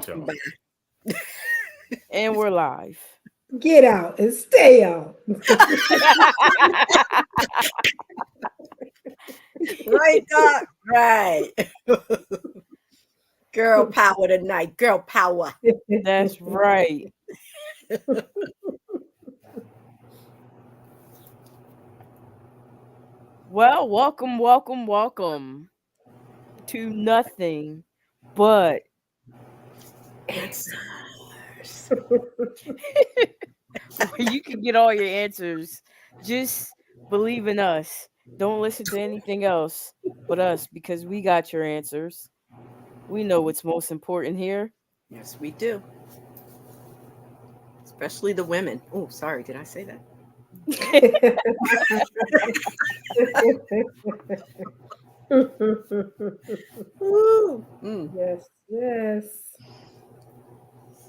with y'all. And we're live. Get out and stay out. Right, Doc? Right. Girl power tonight. Girl power. That's right. Well, welcome to nothing but Answers. where you can get all your answers. Just believe in us. Don't listen to anything else but us because we got your answers. We know what's most important here. Yes, we do. Especially the women. Oh, sorry. Did I say that? Woo. Yes, yes.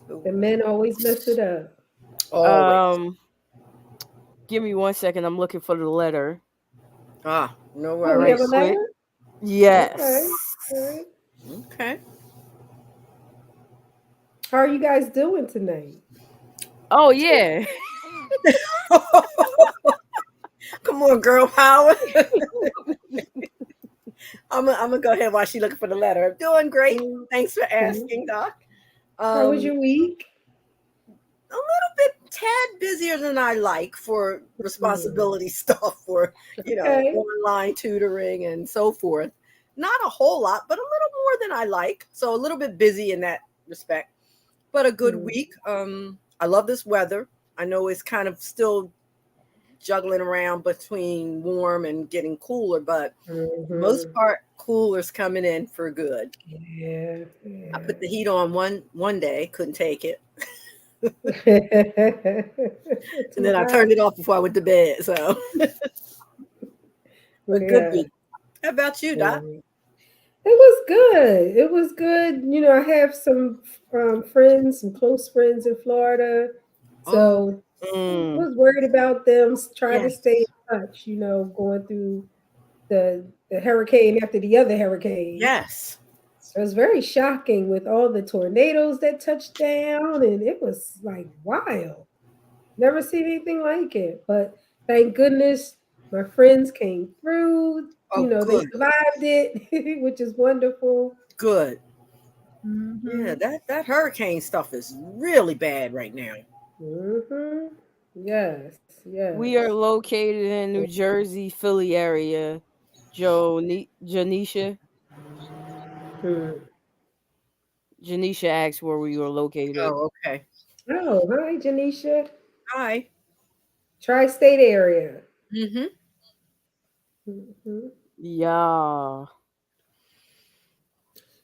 So The men always mess it up. always. Give me 1 second. I'm looking for the letter. No Oh, we worries. have a Quick. letter? Yes. Okay. All right. Okay. How are you guys doing tonight? Oh yeah. Come on, girl power. I'm gonna go ahead while she's looking for the letter. I'm doing great. Thanks for asking, Doc. How was your week? A little bit tad busier than I like for responsibility stuff for Okay. online tutoring and so forth. Not a whole lot, but a little more than I like. So a little bit busy in that respect. But a good week. I love this weather. I know it's kind of still juggling around between warm and getting cooler, but for the most part, cooler's coming in for good. Yeah. I put the heat on one day, couldn't take it. And then I turned it off before I went to bed. So a good Yeah. week. How about you, Doc? It was good. It was good. I have some friends, some close friends in Florida. So was worried about them, trying to Yes. stay in touch, going through the hurricane after the other hurricane. Yes. So it was very shocking with all the tornadoes that touched down, and it was like wild. Never seen anything like it. But thank goodness my friends came through. Oh, They good. survived it, which is wonderful. Good. Yeah, Mhm. that hurricane stuff is really bad right now. Mhm. Yes. We are Yes. located in New Jersey, Philly area. Janisha. Hmm. Janisha asked where we were located. Oh, okay. Oh, hi, Janisha. Hi. Tri-state area. Mm-hmm. Mhm. Yeah.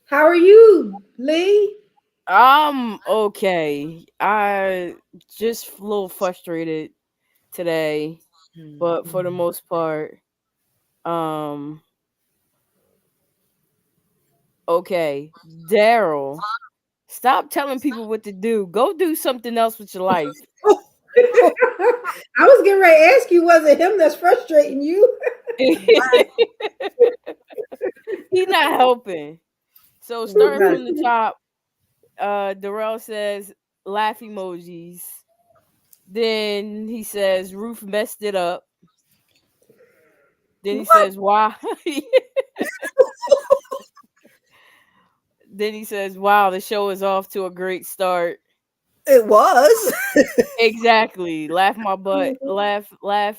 How are you, Lee? I'm okay. I just a little frustrated today, but for the most part, um, okay. Daryl, stop telling people what to do. Go do something else with your life. I was getting ready to ask you, was it him that's frustrating you? He's not helping. So starting Right. from the top, Darrell says laugh emojis. Then he says Ruth messed it up. Then he What? says why. Then he says, "Wow, the show is off to a great start." It was. Exactly. Laugh my butt. Laugh. My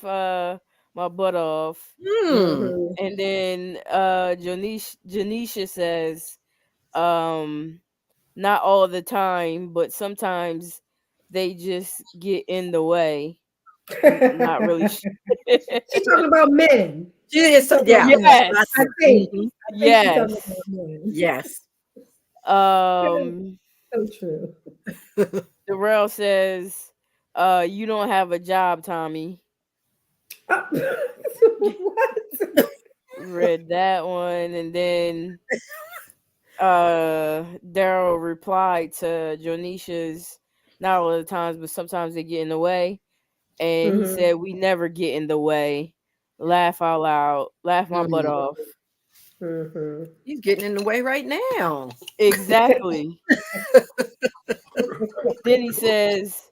butt off. Hmm. Mhm. And then Janisha says, not all the time, but sometimes they just get in the way. Not really. She's talking about men. She is. Yeah. Yes. I I think. think. Mhm. I think she's talking Yes. about men. Yes. Um. So true. Darrell says, you don't have a job, Tommy. What? Read that one, and then Daryl replied to Jonisha's not all the times, but sometimes they get in the way. And he Mhm. said, we never get in the way. Laugh out loud. Laugh my butt Mm. off. Mhm. He's getting in the way right now. Exactly. Then he says,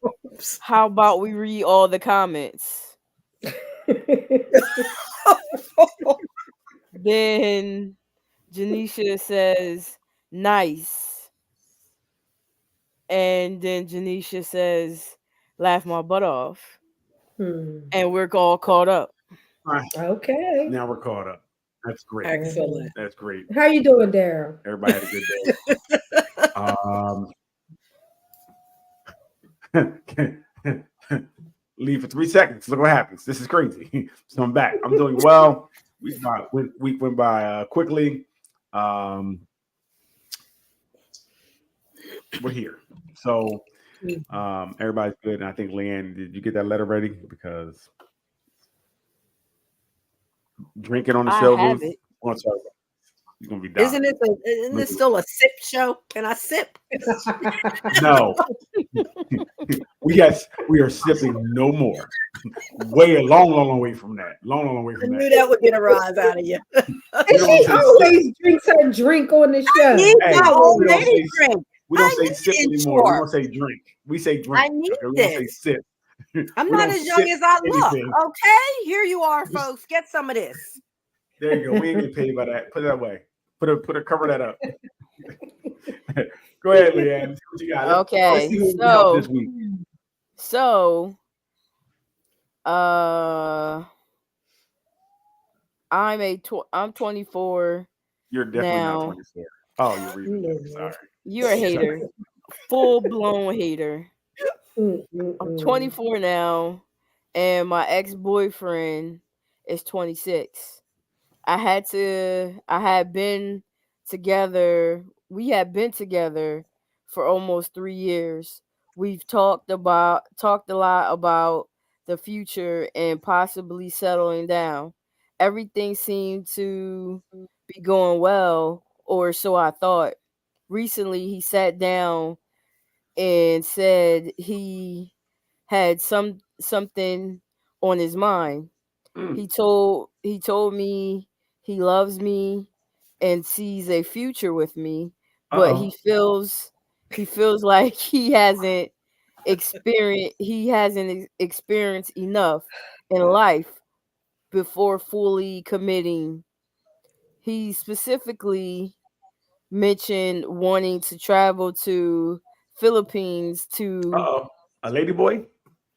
"How about we read all the comments?" Then Janisha says, "Nice." And then Janisha says, "Laugh my butt off." Hmm. And we're all caught up. All right, Okay. now we're caught up. That's great. Excellent. That's great. How you doing, Daryl? Everybody had a good day. Leave for 3 seconds. Look what happens. This is crazy. So I'm back. I'm doing well. Week went by quickly. We're here. So everybody's good. And I think, Leanne, did you get that letter ready? Because drinking on the I show, have Ruth, it. you're gonna be dying. Isn't it still a sip show? Can I sip? No. we are sipping no more. Way a long way from that. Long way I from knew that. that would get a rise out of you. And she always drinks her drink on the show. Need Hey, my old we don't lady say- drink. We don't I say need sip it, anymore. We sure. don't say drink. We say drink. I need We don't say this. sip. I'm We not don't as young sip as I look. anything. Okay, here you are, folks. Get some of this. There you go. We ain't getting paid by that. Put it that way. Cover that up. Go ahead, Leanne. What you got? Okay, Let's see who we help so- this week. So, I'm 24. You're definitely now- not 24. Oh, you're reading. Yeah. Sorry. You're a hater, full blown hater. I'm 24 now, and my ex boyfriend is 26. We had been together for almost 3 years. We've talked a lot about the future and possibly settling down. Everything seemed to be going well, or so I thought. Recently, he sat down and said he had something on his mind. Mm. He told me he loves me and sees a future with me, but Uh-oh. he feels like he hasn't experienced enough in life before fully committing. He specifically mentioned wanting to travel to Philippines to Uh-oh. A lady boy?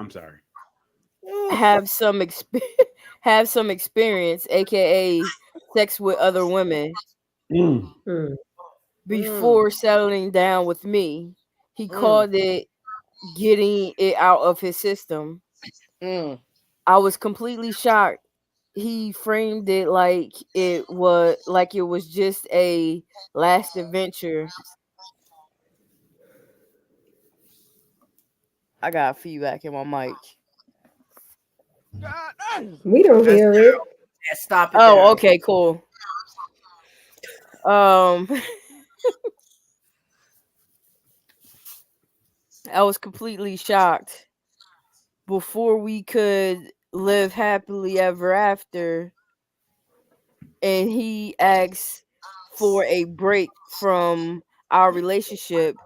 I'm sorry. have some experience, aka sex with other women, before settling down with me. He called it getting it out of his system. Mm. I was completely shocked. He framed it like it was just a last adventure. I got feedback in my mic. We don't hear it. Yeah, stop it. Oh, there. okay, cool. I was completely shocked. Before we could live happily ever after, and he asked for a break from our relationship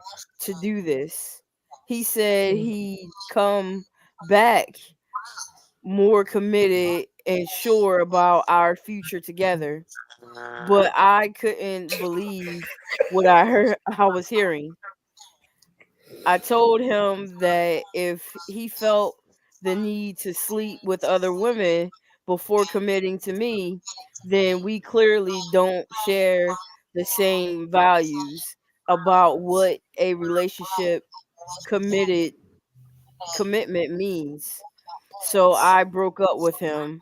to do this. He said he'd come back more committed and sure about our future together. But I couldn't believe what I was hearing. I told him that if he felt the need to sleep with other women before committing to me, then we clearly don't share the same values about what a relationship commitment means. So I broke up with him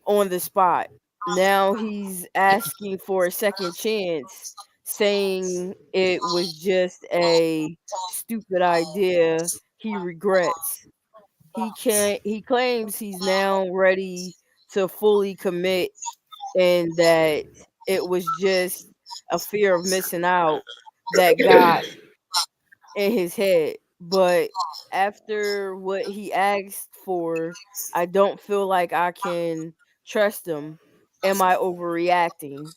on the spot. Now he's asking for a second chance, saying it was just a stupid idea he regrets. He claims he's now ready to fully commit and that it was just a fear of missing out that got in his head. But after what he asked for, I don't feel like I can trust him am I overreacting?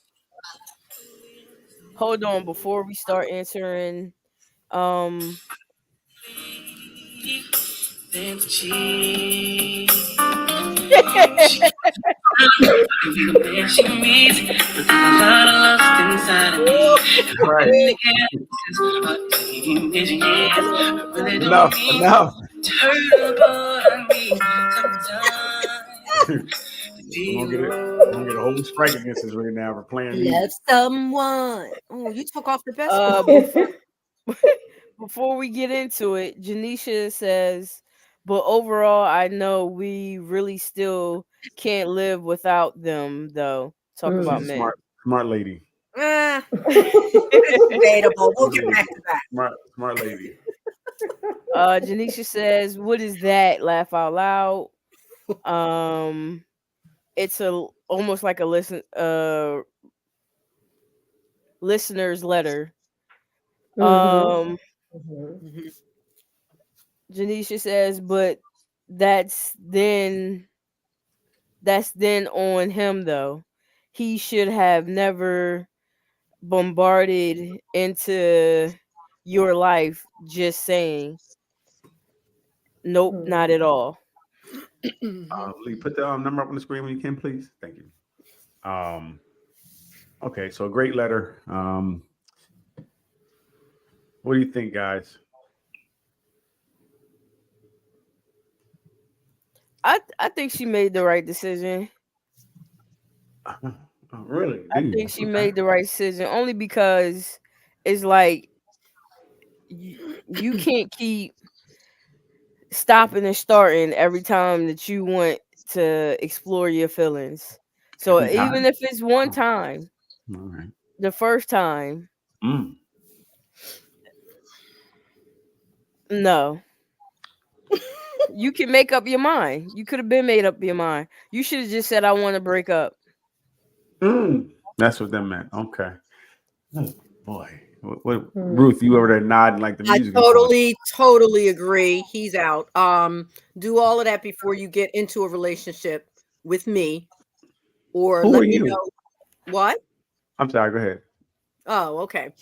Hold on, before we start answering, um, Right. Enough. I'm gonna get a whole strike against us right now for playing music. Love someone. Oh, you took off the best one. before we get into it, Janisha says, but overall, I know we really still can't live without them, though. Talk Mm. about She's a men. smart lady. It's debatable. We'll get back to that. Smart lady. Janisha says, what is that? Laugh out loud. It's almost like a listener's letter. Mhm. Janisha says, but that's then on him though. He should have never bombarded into your life. Just saying. Nope, not at all. Lee, put the number up on the screen when you can, please. Thank you. Okay, so a great letter. What do you think, guys? I think she made the right decision. Oh, really? I think she made the right decision only because it's like you can't keep stopping and starting every time that you want to explore your feelings. So Every time? even if it's one time, All right. the first time, no. You can make up your mind. You could have been made up your mind. You should have just said, I want to break up. That's what that meant. Okay. Oh, boy. What Ruth, you over there nodding like the music. I totally agree. He's out. Do all of that before you get into a relationship with me, or Who let are me you? know what. I'm sorry. Go ahead. Oh, okay.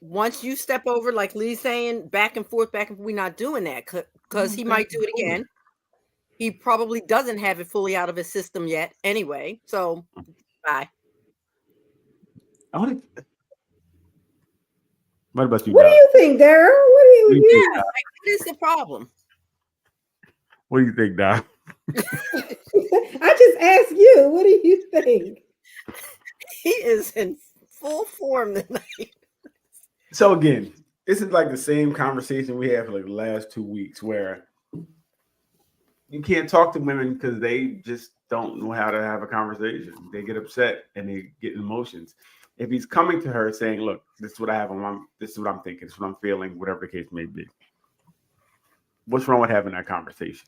Once you step over, like Lee's saying, back and forth, we're not doing that because he might do it again. He probably doesn't have it fully out of his system yet, anyway. So, bye. What about you? What do you think, Daryl? What do you? What is the problem? What do you think, Doc? I just asked you. What do you think? He is in full form tonight. So again, this is like the same conversation we had for like the last 2 weeks, where you can't talk to women because they just don't know how to have a conversation. They get upset and they get emotions. If he's coming to her saying, "Look, this is what I have on my, this is what I'm thinking, this is what I'm feeling, whatever the case may be," what's wrong with having that conversation?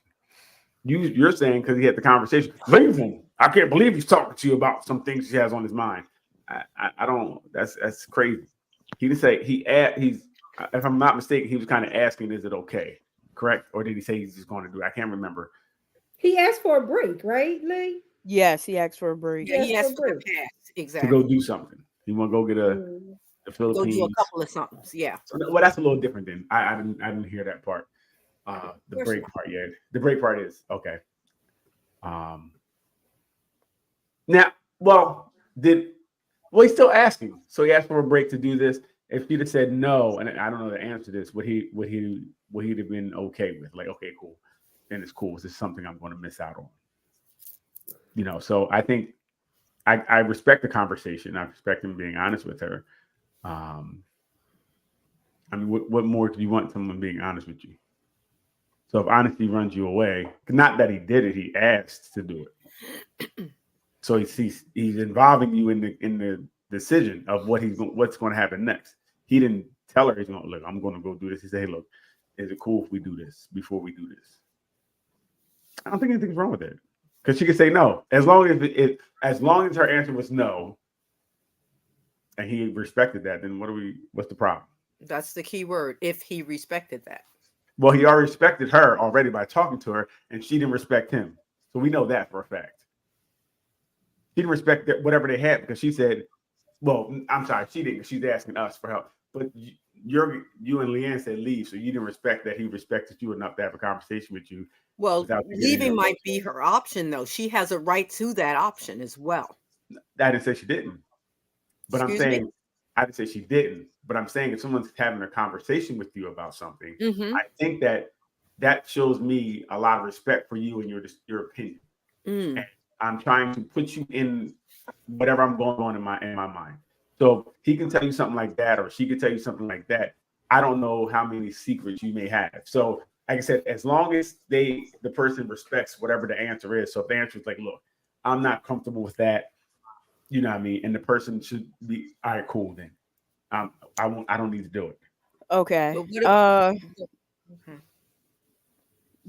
You're saying because he had the conversation, leave him. I can't believe he's talking to you about some things he has on his mind. I don't. That's crazy. He didn't say he's. If I'm not mistaken, he was kind of asking, "Is it okay?" Correct? Or did he say he's just going to do it? I can't remember. He asked for a break, right, Lee? Yes, he asked for a break. Yeah, he asked for a pass. Exactly. To go do something. You want to go get the Philippines. Go do a couple of somethings. Yeah. So, well, that's a little different then. I didn't hear that part. The break part, yeah. The break part is okay. Now, he's still asking. So he asked for a break to do this. If he'd have said no, and I don't know the answer to this, would he have been okay with? Like, okay, cool. Then it's cool. This is something I'm going to miss out on. You know, so I think I respect the conversation. I respect him being honest with her. I mean, what more do you want someone being honest with you? So if honesty runs you away, not that he did it, he asked to do it. So he's involving you in the decision of what's going to happen next. He didn't tell her he's going to look. I'm going to go do this. He said, "Hey, look, is it cool if we do this before we do this?" I don't think anything's wrong with it, because she could say no as long as her answer was no, and he respected that. Then what's the problem? That's the key word. If he respected that. Well, he already respected her already by talking to her, and she didn't respect him. So we know that for a fact. She didn't respect whatever they had because she said, well, I'm sorry, she didn't. She's asking us for help. But you and Leanne said leave, so you didn't respect that he respected you enough to have a conversation with you. Well, without you getting leaving your- might be her option, though. She has a right to that option as well. I didn't say she didn't. But Excuse I'm me? saying, I didn't say she didn't. But I'm saying if someone's having a conversation with you about something, Mhm. I think that shows me a lot of respect for you and your opinion. Mm. And I'm trying to put you in whatever I'm going on in my mind. So he can tell you something like that, or she can tell you something like that. I don't know how many secrets you may have. So, like I said, as long as the person respects whatever the answer is. So if the answer is like, look, I'm not comfortable with that, you know what I mean, and the person should be, all right, cool then. I don't need to do it. Okay. But what Okay.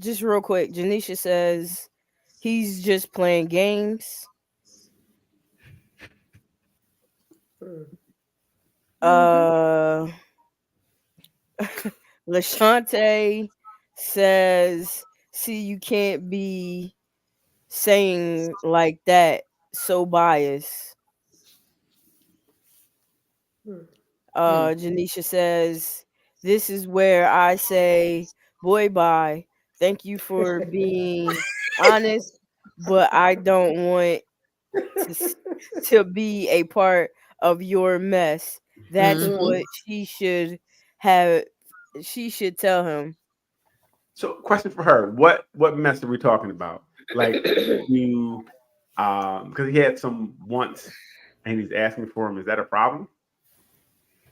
Just real quick, Janisha says he's just playing games. Lashante says, see, you can't be saying like that, so biased. Janisha says, this is where I say, boy, bye. Thank you for being honest, but I don't want to be a part of your mess. That's Mhm. what she should have. She should tell him. So, question for her: What mess are we talking about? Like you, because he had some once, and he's asking for him. Is that a problem?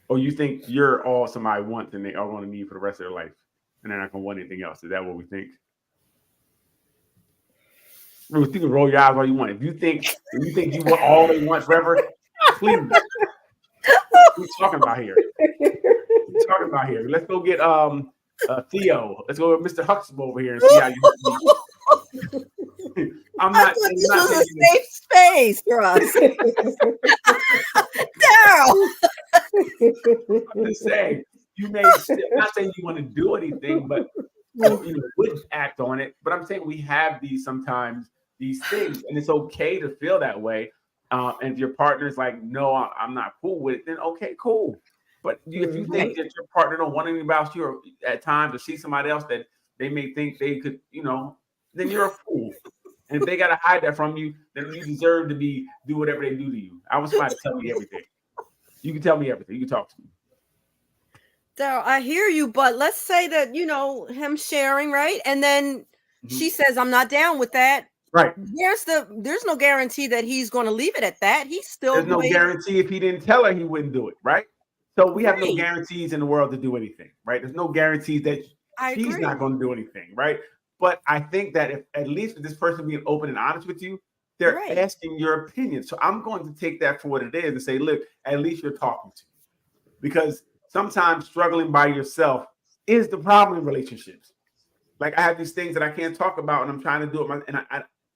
Or you think you're all somebody wants and they are going to need for the rest of their life, and they're not going to want anything else? Is that what we think? Ruth, you can roll your eyes all you want. If you think you want all they want forever, please. What are we talking about here? Let's go get Theo. Let's go with Mr. Huxtable over here and see how you. I'm I not. thought I'm this not was a saying safe space for us. Daryl. I'm just saying you may. I'm not saying you want to do anything, but you would act on it. But I'm saying we have these things, and it's okay to feel that way. And if your partner's like, no, I'm not cool with it, then okay, cool. But if you think that your partner don't want anything about you, or at times to see somebody else that they may think they could, then you're a fool. And if they gotta hide that from you, then you deserve to do whatever they do to you. I want somebody to tell me everything. You can tell me everything. You can talk to me. Daryl, I hear you, but let's say that, him sharing, right? And then she says, I'm not down with that. Right. There's no guarantee that he's going to leave it at that. He's still There's no guarantee if he didn't tell her he wouldn't do it, right? So we have no Right. guarantees in the world to do anything, right? There's no guarantees that I she's agree. not going to do anything, right? But I think that if at least with this person being open and honest with you, they're Right. asking your opinion. So I'm going to take that for what it is and say, look, at least you're talking to me. Because sometimes struggling by yourself is the problem in relationships. Like I have these things that I can't talk about, and I'm trying to do it,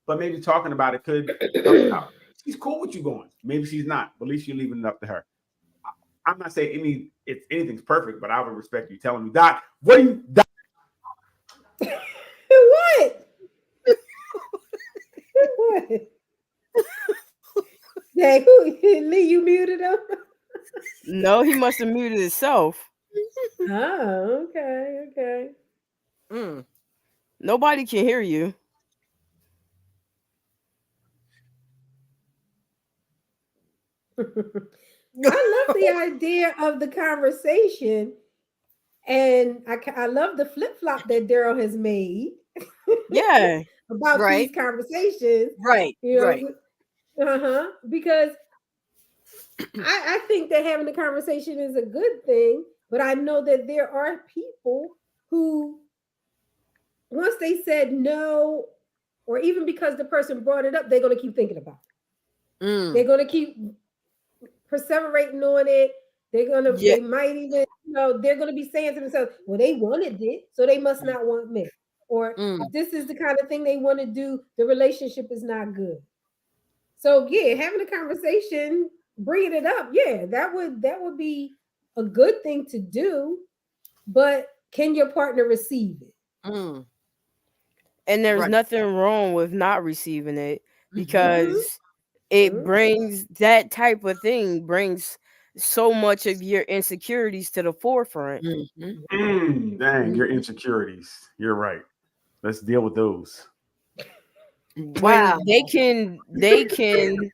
but maybe talking about it could help out. She's cool with you going. Maybe she's not, but at least you're leaving it up to her. I'm not saying anything's perfect, but I would respect you telling me, Doc, what are you, Doc? What? What? Dang, Lee, you muted him? No, he must have muted himself. Oh, okay. Mm. Nobody can hear you. I love the idea of the conversation, and I love the flip flop that Daryl has made. Yeah. About Right. these conversations, Right. Right. Because I think that having the conversation is a good thing, but I know that there are people who, once they said no, or even because the person brought it up, they're going to keep thinking about it. Mm. They're going to keep perseverating on it. They're going to, Yeah. they might even, they're going to be saying to themselves, well, they wanted it, so they must not want me. Or if this is the kind of thing they want to do, the relationship is not good. So yeah, having a conversation, bringing it up, that would be a good thing to do. But can your partner receive it? Mm. And there's Right. nothing wrong with not receiving it because it Mhm. brings that type of thing brings so much of your insecurities to the forefront. Mhm. Dang, your insecurities. You're right. Let's deal with those. Wow. When they can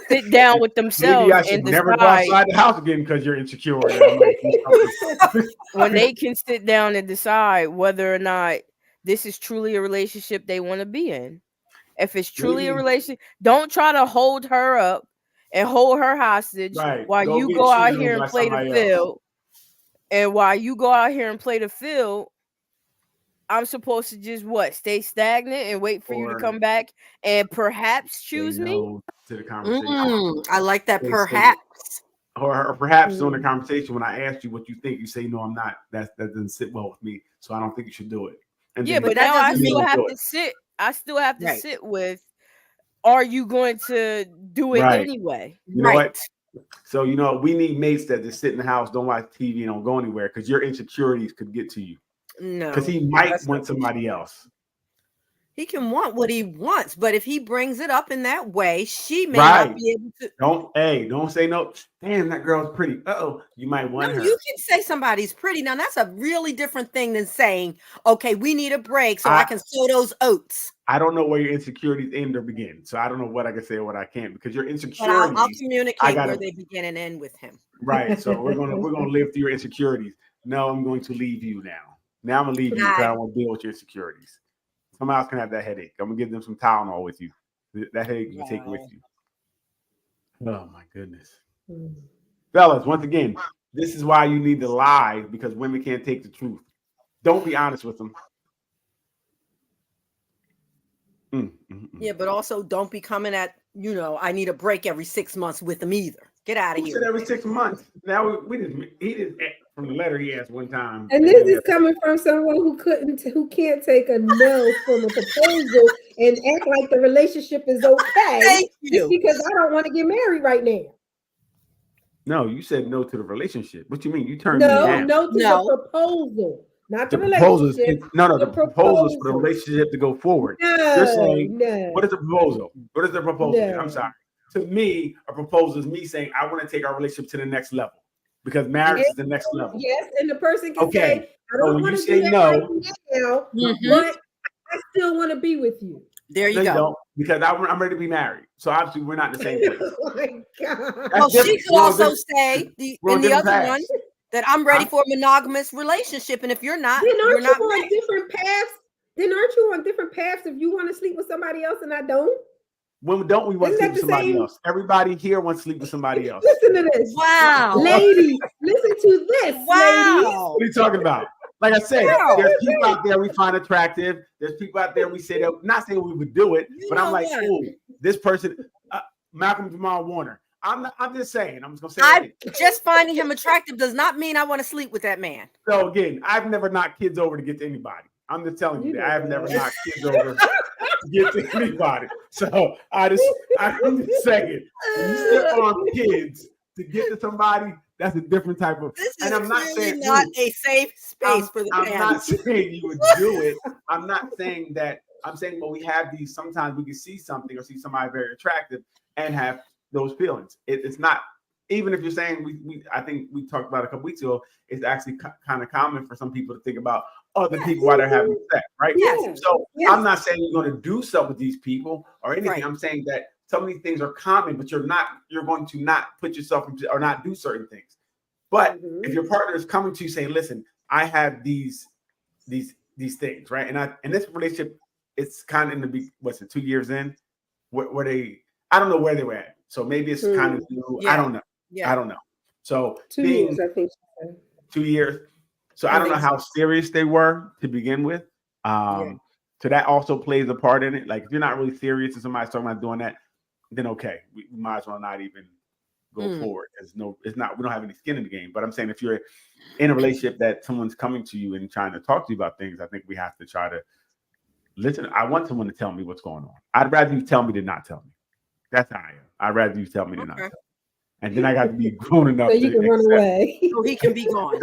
sit down with Maybe themselves I should and never go decide. outside the house again because you're insecure. And I might do something. When they can sit down and decide whether or not this is truly a relationship they want to be in. If it's truly a Maybe- relationship, don't try to hold her up and hold her hostage Right. while Go you get go out cheated on here by and play the somebody else. field. And while you go out here and play the field, I'm supposed to just stay stagnant and wait for you to Or come back and perhaps say choose me? no to the conversation. I like that. Say- Perhaps. Or perhaps during the conversation when I asked you what you think, you say, no, I'm not. That doesn't sit well with me. So I don't think you should do it. And Yeah, then but that now I doesn't still mean- have do to it. sit. I still have to Right. sit with, are you going to do it Right. anyway? You know what? So, we need mates that just sit in the house, don't watch TV, and don't go anywhere because your insecurities could get to you. No. Because he might that's want not- somebody else. He can want what he wants, but if he brings it up in that way, she may Right. not be able to. Don't say no. Damn, that girl's pretty. Uh-oh. You might want No, her. you can say somebody's pretty. Now that's a really different thing than saying, "Okay, we need a break so I can sow those oats." I don't know where your insecurities end or begin. So I don't know what I can say or what I can't because your But insecurities. I'll communicate gotta- where they begin and end with him. Right. So we're gonna live through your insecurities. No, I'm going to leave you now. Now I'm gonna leave you because I don't want to deal with your insecurities. Someone else can have that headache. I'm gonna give them some Tylenol with you. That headache you can take with you. Oh my goodness. Fellas, once again, this is why you need to lie because women can't take the truth. Don't be honest with them. Yeah, but also don't be coming at, I need a break every 6 months with him either. Get out of Who here. said every 6 months? Now he did from the letter he asked one time. And this is coming from someone who can't take a no from a proposal and act like the relationship is okay. Thank Just you. because I don't want to get married right now. No, you said no to the relationship. What you mean? You turned me No, down. no to No. the proposal, not the, The proposals. relationship. No, the the proposals for the proposal. relationship to go forward. No, You're saying, no. what is the proposal? What is the proposal? No. I'm sorry. To me, a proposal is me saying I want to take our relationship to the next level because marriage is the next level. Yes, and the person can Okay. say, I So don't when want you to say do that no- right now, Mhm. but I still want to be with you. There you No, you go. don't, because I'm ready to be married. So obviously we're not in the same place. Oh my God. That's Well, she different. could We're on also different- say we're on in the different other paths. one that I'm ready Huh? for a monogamous relationship, and if you're not, Then you're aren't you not on ready. different paths? Then aren't you on different paths if you want to sleep with somebody else and I don't? When don't we want to Isn't sleep that with the somebody same? else? Everybody here wants to sleep with somebody else. Listen to this. Wow. Ladies, listen to this, ladies. Wow. What are you talking about? Like I said, Wow. there's people out there we find attractive. There's people out there we say that, not saying we would do it, You but I'm know like, what? ooh, this person, Malcolm Jamal Warner. I'm just saying. I'm just gonna say. I it. just finding him attractive does not mean I want to sleep with that man. So again, I've never knocked kids over to get to anybody. I'm just telling you You that know I have never that. knocked kids over to get to anybody. So I'm just saying, when you step on kids to get to somebody, that's a different type of. This is And I'm not clearly saying not a safe space for the I'm man. not saying you would do it. I'm not saying that. I'm saying, well, we have these. Sometimes we can see something or see somebody very attractive and have those feelings. It's not. Even if you're saying I think we talked about a couple weeks ago. It's actually kind of common for some people to think about other people while they're having sex, right? Yes. So Yes. I'm not saying you're going to do stuff with these people or anything. Right. I'm saying that some of these things are common, but you're going to not put yourself into or not do certain things. But Mhm. if your partner is coming to you saying, "Listen, I have these things," right? And this relationship, it's kind of in the 2 years in, where they, I don't know where they were at. So maybe it's kind of new. Yeah. I don't know. Yeah. I don't know. So 2 being years, I think she said. 2 years. So I I don't know think how serious they were to begin with. So that also plays a part in it. Like if you're not really serious and somebody's talking about doing that, then okay, we might as well not even go forward. We don't have any skin in the game. But I'm saying if you're in a relationship that someone's coming to you and trying to talk to you about things, I think we have to try to listen. I want someone to tell me what's going on. I'd rather you tell me than not tell me. That's how I am. I'd rather you tell me than not tell me. And then I got to be grown enough So you to can run accept. away. So he can be gone.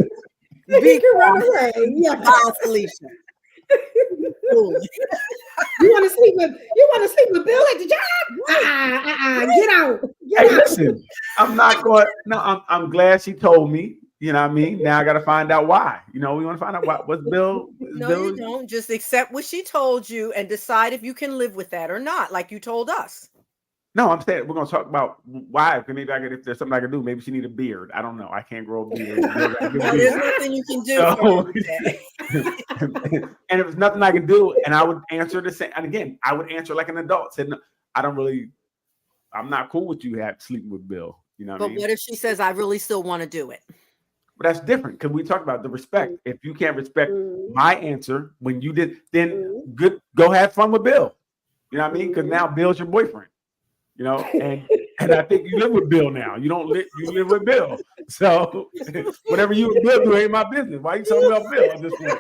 He can run away. Yeah. Bye, Felicia. Ooh. You want to sleep with Bill at the job? Get out. Get Hey, out. listen, I'm not going. No, I'm glad she told me. You know what I mean? Now I got to find out why. You know, we want to find out what's Bill. No, you don't. Just accept what she told you and decide if you can live with that or not, like you told us. No, I'm saying we're gonna talk about why. Maybe if there's something I can do. Maybe she need a beard. I don't know. I can't grow a beard. There's nothing you can do. So, and if there's nothing I can do, and I would answer the same. And again, I would answer like an adult. Said, no, I'm not cool with you sleeping with Bill. You know what I mean? What if she says, I really still want to do it? But that's different because we talk about the respect. If you can't respect my answer when you did, then good. Go have fun with Bill. You know what I mean? Because now Bill's your boyfriend. You know, and I think you live with Bill now. You don't live. You live with Bill. So whatever you and Bill do ain't my business. Why you talking about Bill at this point?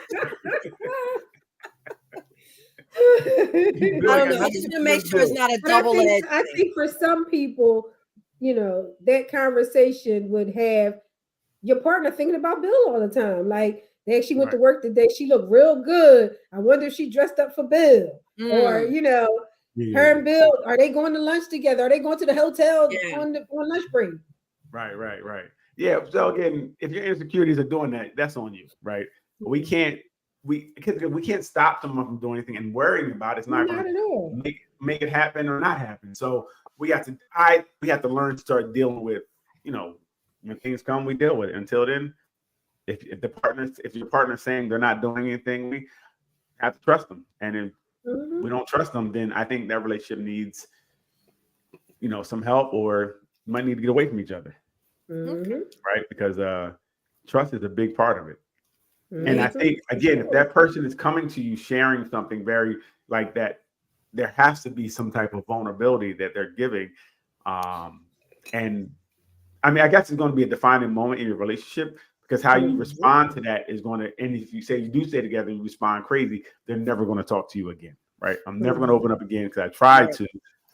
I don't know. I just want to make sure it's not a double edged. I think for some people, you know, that conversation would have your partner thinking about Bill all the time. Like they actually went to work today. She looked real good. I wonder if she dressed up for Bill. Or, you know, her and Bill, are they going to lunch together? Are they going to the hotel on lunch break? Right. Yeah. So again, if your insecurities are doing that, that's on you, right? We can't stop someone from doing anything, and worrying about it's not going to make it happen or not happen. So we have to learn to start dealing with, you know, when things come, we deal with it. Until then, if your partner's saying they're not doing anything, we have to trust them. And if we don't trust them, then I think that relationship needs, you know, some help, or you might need to get away from each other. Right? Because trust is a big part of it. And I think, again, if that person is coming to you sharing something very like that, there has to be some type of vulnerability that they're giving. And I mean, I guess it's going to be a defining moment in your relationship, because how you respond to that is going to, and if you do stay together and you respond crazy, they're never going to talk to you again, right? I'm never going to open up again because I tried to,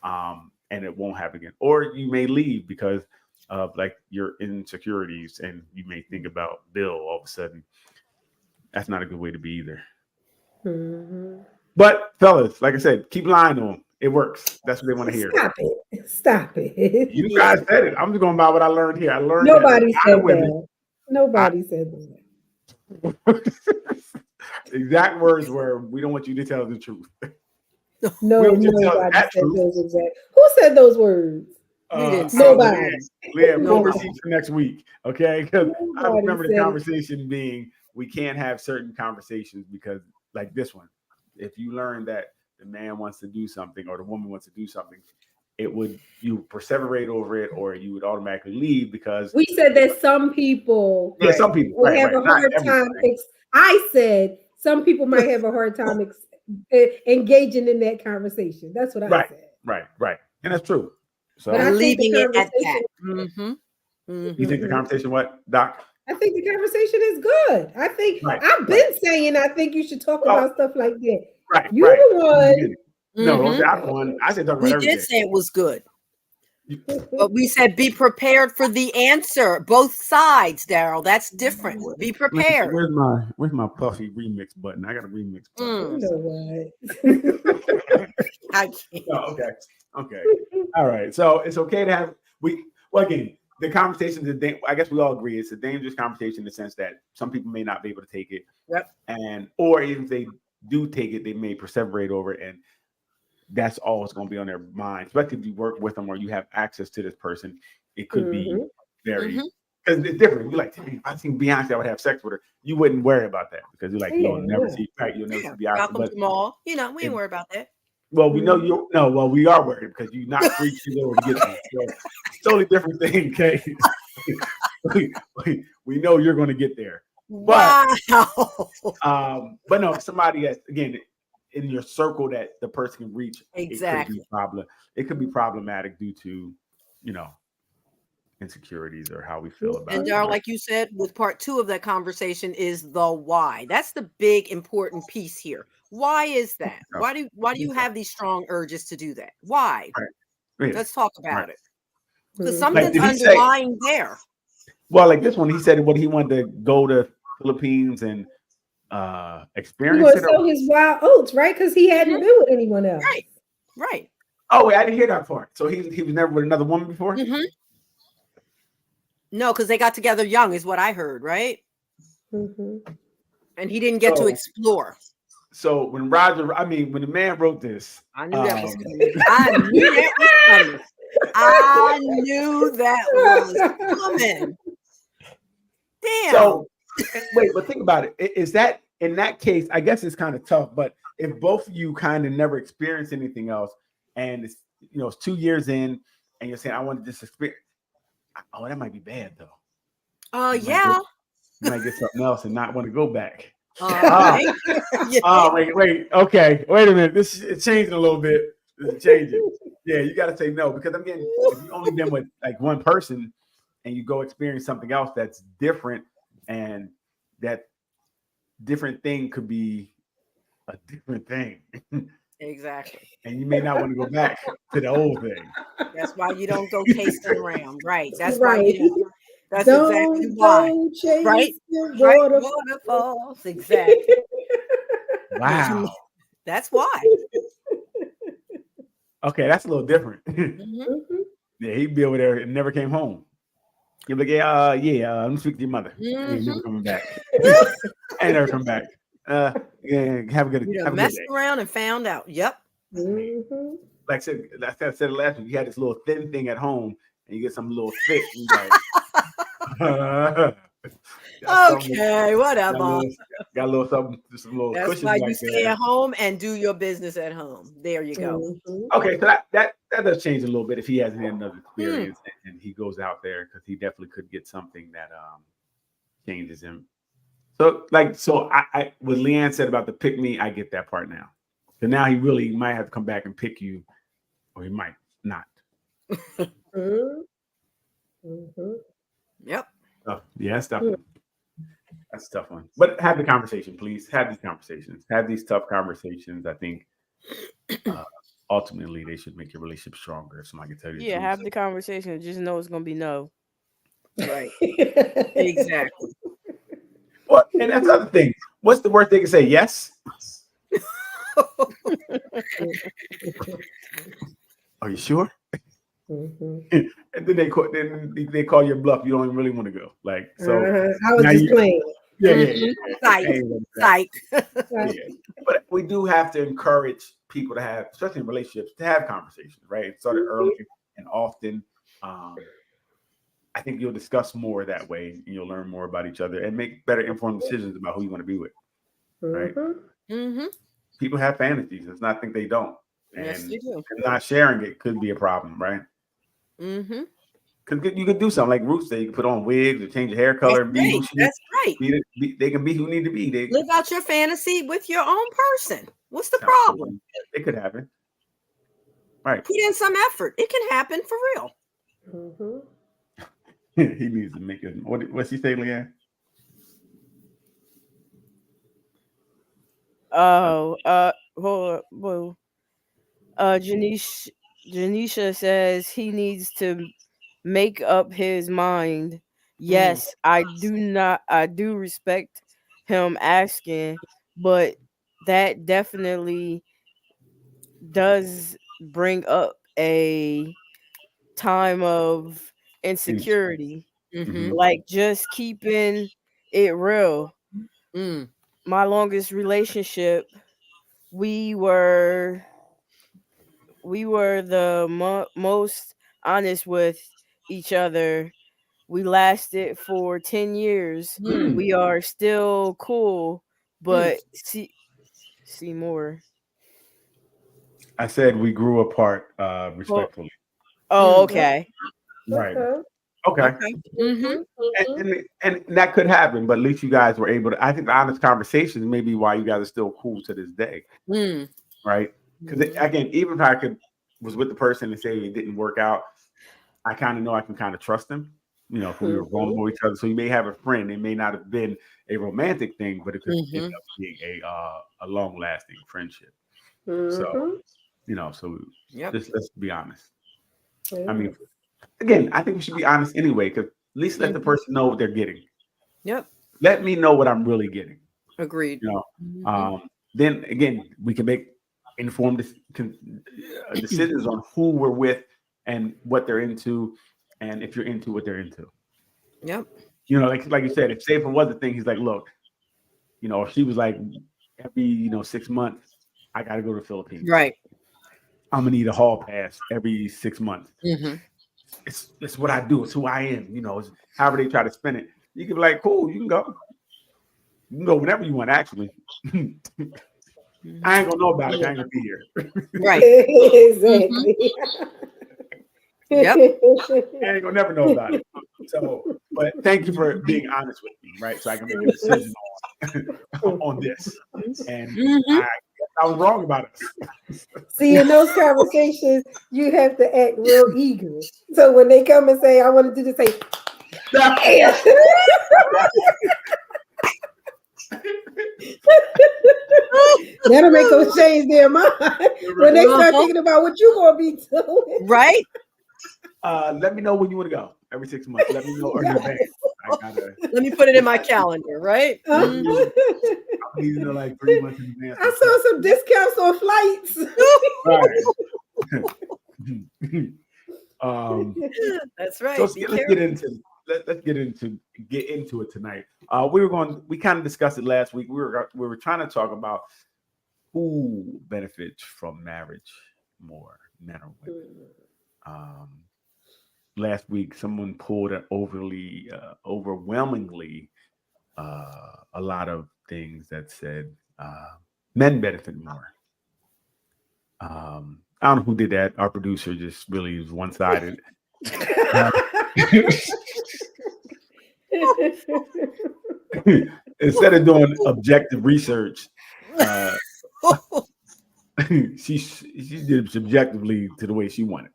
and it won't happen again. Or you may leave because of like your insecurities, and you may think about Bill all of a sudden. That's not a good way to be either. But fellas, like I said, keep lying to them. It works. That's what they want to hear. Stop it. You guys said it. I'm just going by what I learned here. I learned Nobody said that. Nobody said that. Exact words were, we don't want you to tell the truth. No, nobody said those exact. Who said those words? Nobody. We have no receipts for next week. Okay. Because I remember the conversation being, we can't have certain conversations because, like this one, if you learn that the man wants to do something or the woman wants to do something, you perseverate over it, or you would automatically leave because we said that some people will have a hard time. I said some people might have a hard time engaging in that conversation. That's what I said. Right. And that's true. So but I'm leaving it at that. You think the conversation, what, Doc? I think the conversation is good. I think I've been saying I think you should talk about stuff like that. Right. You're the one. No, I'm the one. I said talk about everything. We did say it was good. But we said be prepared for the answer. Both sides, Daryl. That's different. Be prepared. Where's my Puffy remix button? I got a remix button. You know what? I can't. Oh, okay. All right. So it's okay to have again, the conversation, I guess we all agree it's a dangerous conversation in the sense that some people may not be able to take it. Yep. Or even if they do take it, they may perseverate over it, and that's all it's going to be on their mind. Especially if you work with them or you have access to this person, it could be very, because it's different. You're like, dang, if I seen Beyonce, I would have sex with her. You wouldn't worry about that because you're like, you'll never see Beyonce. Malcolm Jamal, you know, we ain't worry about that. Well, we know you. No, well, we are worried because you're not reaching over to get them. So it's totally different thing, okay? we know you're going to get there. But, but no, if somebody that's, again, in your circle that the person can reach, exactly, it could be problematic due to, you know, insecurities or how we feel about it. And Daryl, like you said, with part 2 of that conversation is the why. That's the big important piece here. Why is that? Why do you have these strong urges to do that? Why? Right. Let's talk about it. Because something's underlying there. Well, like this one, he said what he wanted to go to Philippines and experience gonna it. sow his wild oats, right? Because he hadn't been with anyone else. Right. Right. Oh wait, I didn't hear that part. So he was never with another woman before. Mm-hmm. No, because they got together young, is what I heard, right? Mhm. And he didn't get to So- explore. So when when the man wrote this, I knew that was um, coming. I knew that was coming. I knew that was coming. Damn. So wait, but think about it. Is that in that case? I guess it's kind of tough. But if both of you kind of never experienced anything else, and it's it's 2 years in, and you're saying I want to just experience. Oh, that might be bad though. Yeah. You might get something else and not want to go back. Right? Yeah. Oh, wait. Okay, wait a minute. This is changing a little bit. This is changing. Yeah, you got to say no because if you've only been with like one person and you go experience something else that's different, and that different thing could be a different thing, Exactly. and you may not want to go back to the old thing. That's why you don't go chasing around. Right. That's why Right. you don't. That's exactly why. Don't chase Right? your Right? waterfall. Waterfalls. Exactly. Wow. That's why. Okay, that's a little different. Mhm. Mhm. Yeah, he'd be over there and never came home. He'd be like, let me speak to your mother. Ain't never coming back. Ain't never come back. Yeah, have a good, You have done a good messed day. around and found out. Yep. Mhm. Like I said last week, you had this little thin thing at home, and you get some little thick. And you like, Okay, whatever. Got a little something, just some little That's cushion why right you stay there. at home and do your business at home. There you go. Mhm. Okay, so that does change a little bit if he hasn't had another experience and he goes out there because he definitely could get something that changes him. So I what Leanne said about the pick me, I get that part now. So now he really might have to come back and pick you, or he might not. Mhm. Mhm. Yep. Oh, yeah, that's tough. That's a tough one. But have the conversation, please. Have these conversations. Have these tough conversations. I think ultimately they should make your relationship stronger. If somebody can tell you the Yeah, truth. have the conversation. Just know it's gonna be no. Right. Exactly. Well, and that's the other thing. What's the worst they can say? Yes. Are you sure? Mhm. And then they call your bluff. You don't even really want to go. Like so. I was now just you- playing. Yeah. Psych. Ain't Psych. Yeah. But we do have to encourage people to have, especially in relationships, to have conversations, right? It started early and often. I think you'll discuss more that way and you'll learn more about each other and make better informed decisions about who you want to be with. Right. Mhm. Mm-hmm. People have fantasies. It's not think they don't. Yes, And you do. not sharing it could be a problem, right? Mm-hmm. Because you could do something like Ruth said, you can put on wigs or change your hair color and be who she That's right. they can be who need to be. They Live out your fantasy with your own person. What's the problem? It could happen. Right. Put in some effort. It can happen for real. Mhm. He needs to make it. What's he say, Leanne? Oh, well, Janisha says he needs to make up his mind. Yes, I do respect him asking, but that definitely does bring up a time of insecurity. Mm-hmm. Like just keeping it real. Mm. My longest relationship, we were the most honest with each other. We lasted for 10 years. Mm. We are still cool, but see more. I said we grew apart respectfully. Oh, okay. Right. Okay. Okay. Mm-hmm. And that could happen, but at least you guys were able to. I think the honest conversations may be why you guys are still cool to this day, Mm. right? Because again, even if I was with the person and say it didn't work out, I kind of know I can kind of trust them. If we were vulnerable with each other. So you may have a friend. It may not have been a romantic thing, but it could end up being a long lasting friendship. So so let's be honest. I mean, again, I think we should be honest anyway, because at least let the person know what they're getting. Yep. Let me know what I'm really getting. Agreed. You know, Mhm. then again, we can make informed decisions on who we're with and what they're into, and if you're into what they're into. Yep. You know, like you said, if Safer was the thing, he's like, look, you know, if she was like every 6 months, I got to go to the Philippines. Right. I'm gonna need a hall pass every 6 months. Mm-hmm. It's what I do. It's who I am. You know, it's however they try to spin it. You can be like, cool, you can go. You can go whenever you want. Actually, I ain't gonna know about it. I ain't gonna be here. Right. Exactly. Yep. I ain't gonna never know about it. So, but thank you for being honest with me, right? So I can make a decision on this. And Mhm. I was wrong about it. See, in those conversations, you have to act real eager. So when they come and say, I want to do this, say, "Yeah." That'll make them change their mind when they start thinking about what you're going to be doing. Right. Let me know when you want to go every 6 months. Let me know in advance. I gotta. Let me put it in my calendar. Right. Mhm. I need to know like 3 months in advance. I saw some discounts on flights. Right. That's right. So let's get into it tonight. We kind of discussed it last week. We were trying to talk about who benefits from marriage more, men or women. Last week, someone pulled an overwhelmingly a lot of things that said men benefit more. I don't know who did that. Our producer just really was one-sided. Instead of doing objective research, she did it subjectively to the way she wanted.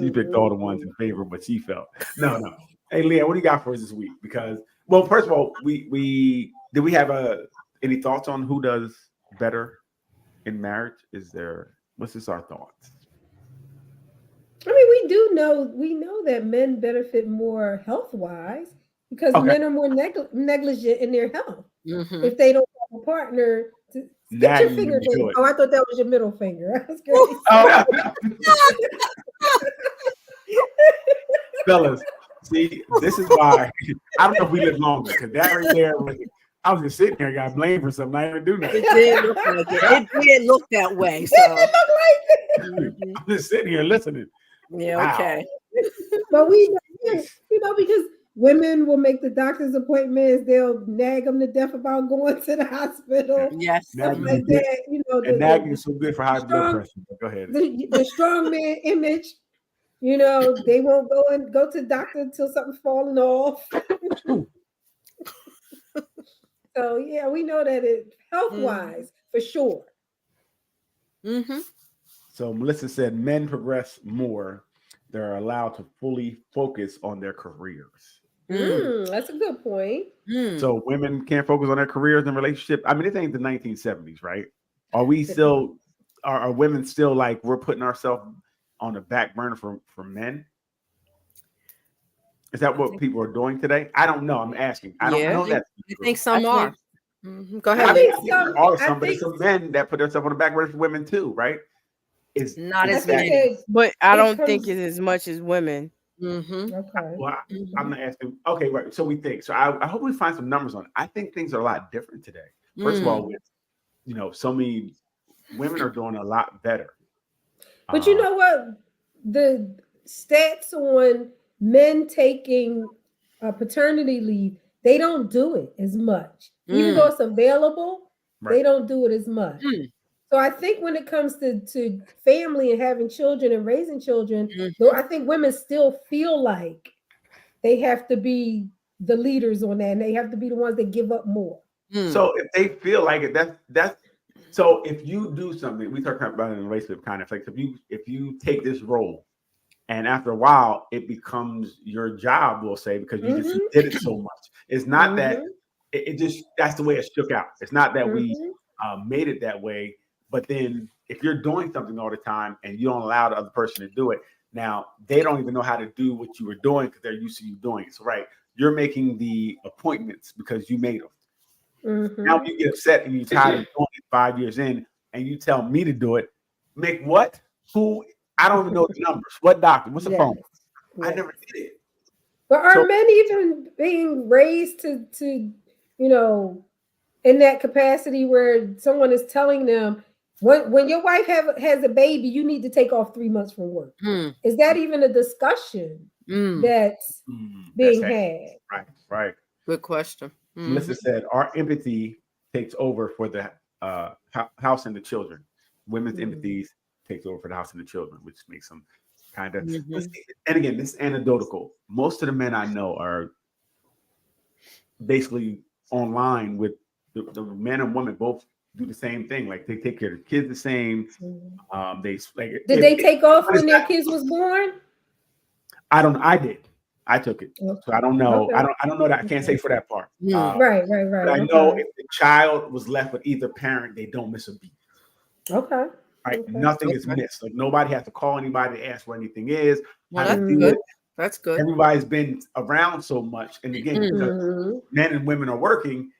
She picked all the ones in favor of what she felt. No. Hey, Leah, what do you got for us this week? Because, well, first of all, we have any thoughts on who does better in marriage? What's just our thoughts? I mean, we know that men benefit more health-wise because men are more negligent in their health. Mhm. If they don't have a partner, get your finger down. Oh, I thought that was your middle finger. I was Fellas, see, this is why I don't know if we live longer because that right there I was just sitting there, got blamed for something. I didn't do nothing. It did look like it. It did look that way. So it looked like it. I'm just sitting here listening. Yeah, Wow. okay. But we, because women will make the doctor's appointments, they'll nag them to death about going to the hospital. Yes. Stuff like that. And nagging is so good for high blood pressure. Go ahead. The strong man image, they won't go to the doctor until something's falling off. So yeah, we know that it health-wise for sure. Mm-hmm. So Melissa said men progress more. They're allowed to fully focus on their careers. That's a good point. So women can't focus on their careers and relationship. I mean, it ain't the 1970s, right? Are we still? Are women still like we're putting ourselves on the back burner for men? Is that what people are doing today? I don't know. I'm asking. I don't know that. I think some are. Go ahead. I think there are some men that put themselves on the back burner for women too, right? It's not as many, but I don't think it's as much as women. Okay. Well, I'm not asking. Okay, right. So we think. So I hope we find some numbers on it. I think things are a lot different today. First of all, with so many women are doing a lot better. But you know what? The stats on men taking paternity leave, they don't do it as much. Even though it's available, they don't do it as much. So I think when it comes to family and having children and raising children, though I think women still feel like they have to be the leaders on that, and they have to be the ones that give up more. So if they feel like it, that's so if you do something, we talked about it in a relationship kind of like if you take this role and after a while it becomes your job, we'll say, because you just did it so much. It's not that it just that's the way it shook out. It's not that we made it that way. But then if you're doing something all the time and you don't allow the other person to do it, now they don't even know how to do what you were doing because they're used to you doing it. So, right, you're making the appointments because you made them. Mhm. Now you get upset and you tired of doing it 5 years in, and you tell me to do it. Make what? Who? I don't even know the numbers. What doctor? What's the Yes. phone? I Yes. never did it. But are So men even being raised to you know, in that capacity where someone is telling them when your wife has a baby, you need to take off 3 months from work? Mm, Is that even a discussion mm, that's that's being it. had? Right. good question. Melissa said, "Our empathy takes over for the house and the children. Women's Mhm. empathy takes over for the house and the children, which makes them kind of." Mhm. And again, this is anecdotal. Most of the men I know are basically online with the men and women both do the same thing. Like they take care of the kids the same. Mhm. They like Did they take off when their kids was born? I did. I took it. So I don't know. Okay. I don't know that. I can't say for that part. Mm. Right. But I know Okay. if the child was left with either parent, they don't miss a beat. Okay. Right? Okay. Nothing is Okay. missed. Like nobody has to call anybody to ask where anything is. Well, How that's to do good. it. That's good. Everybody's been around so much, and again, Mm. because Mhm. men and women are working.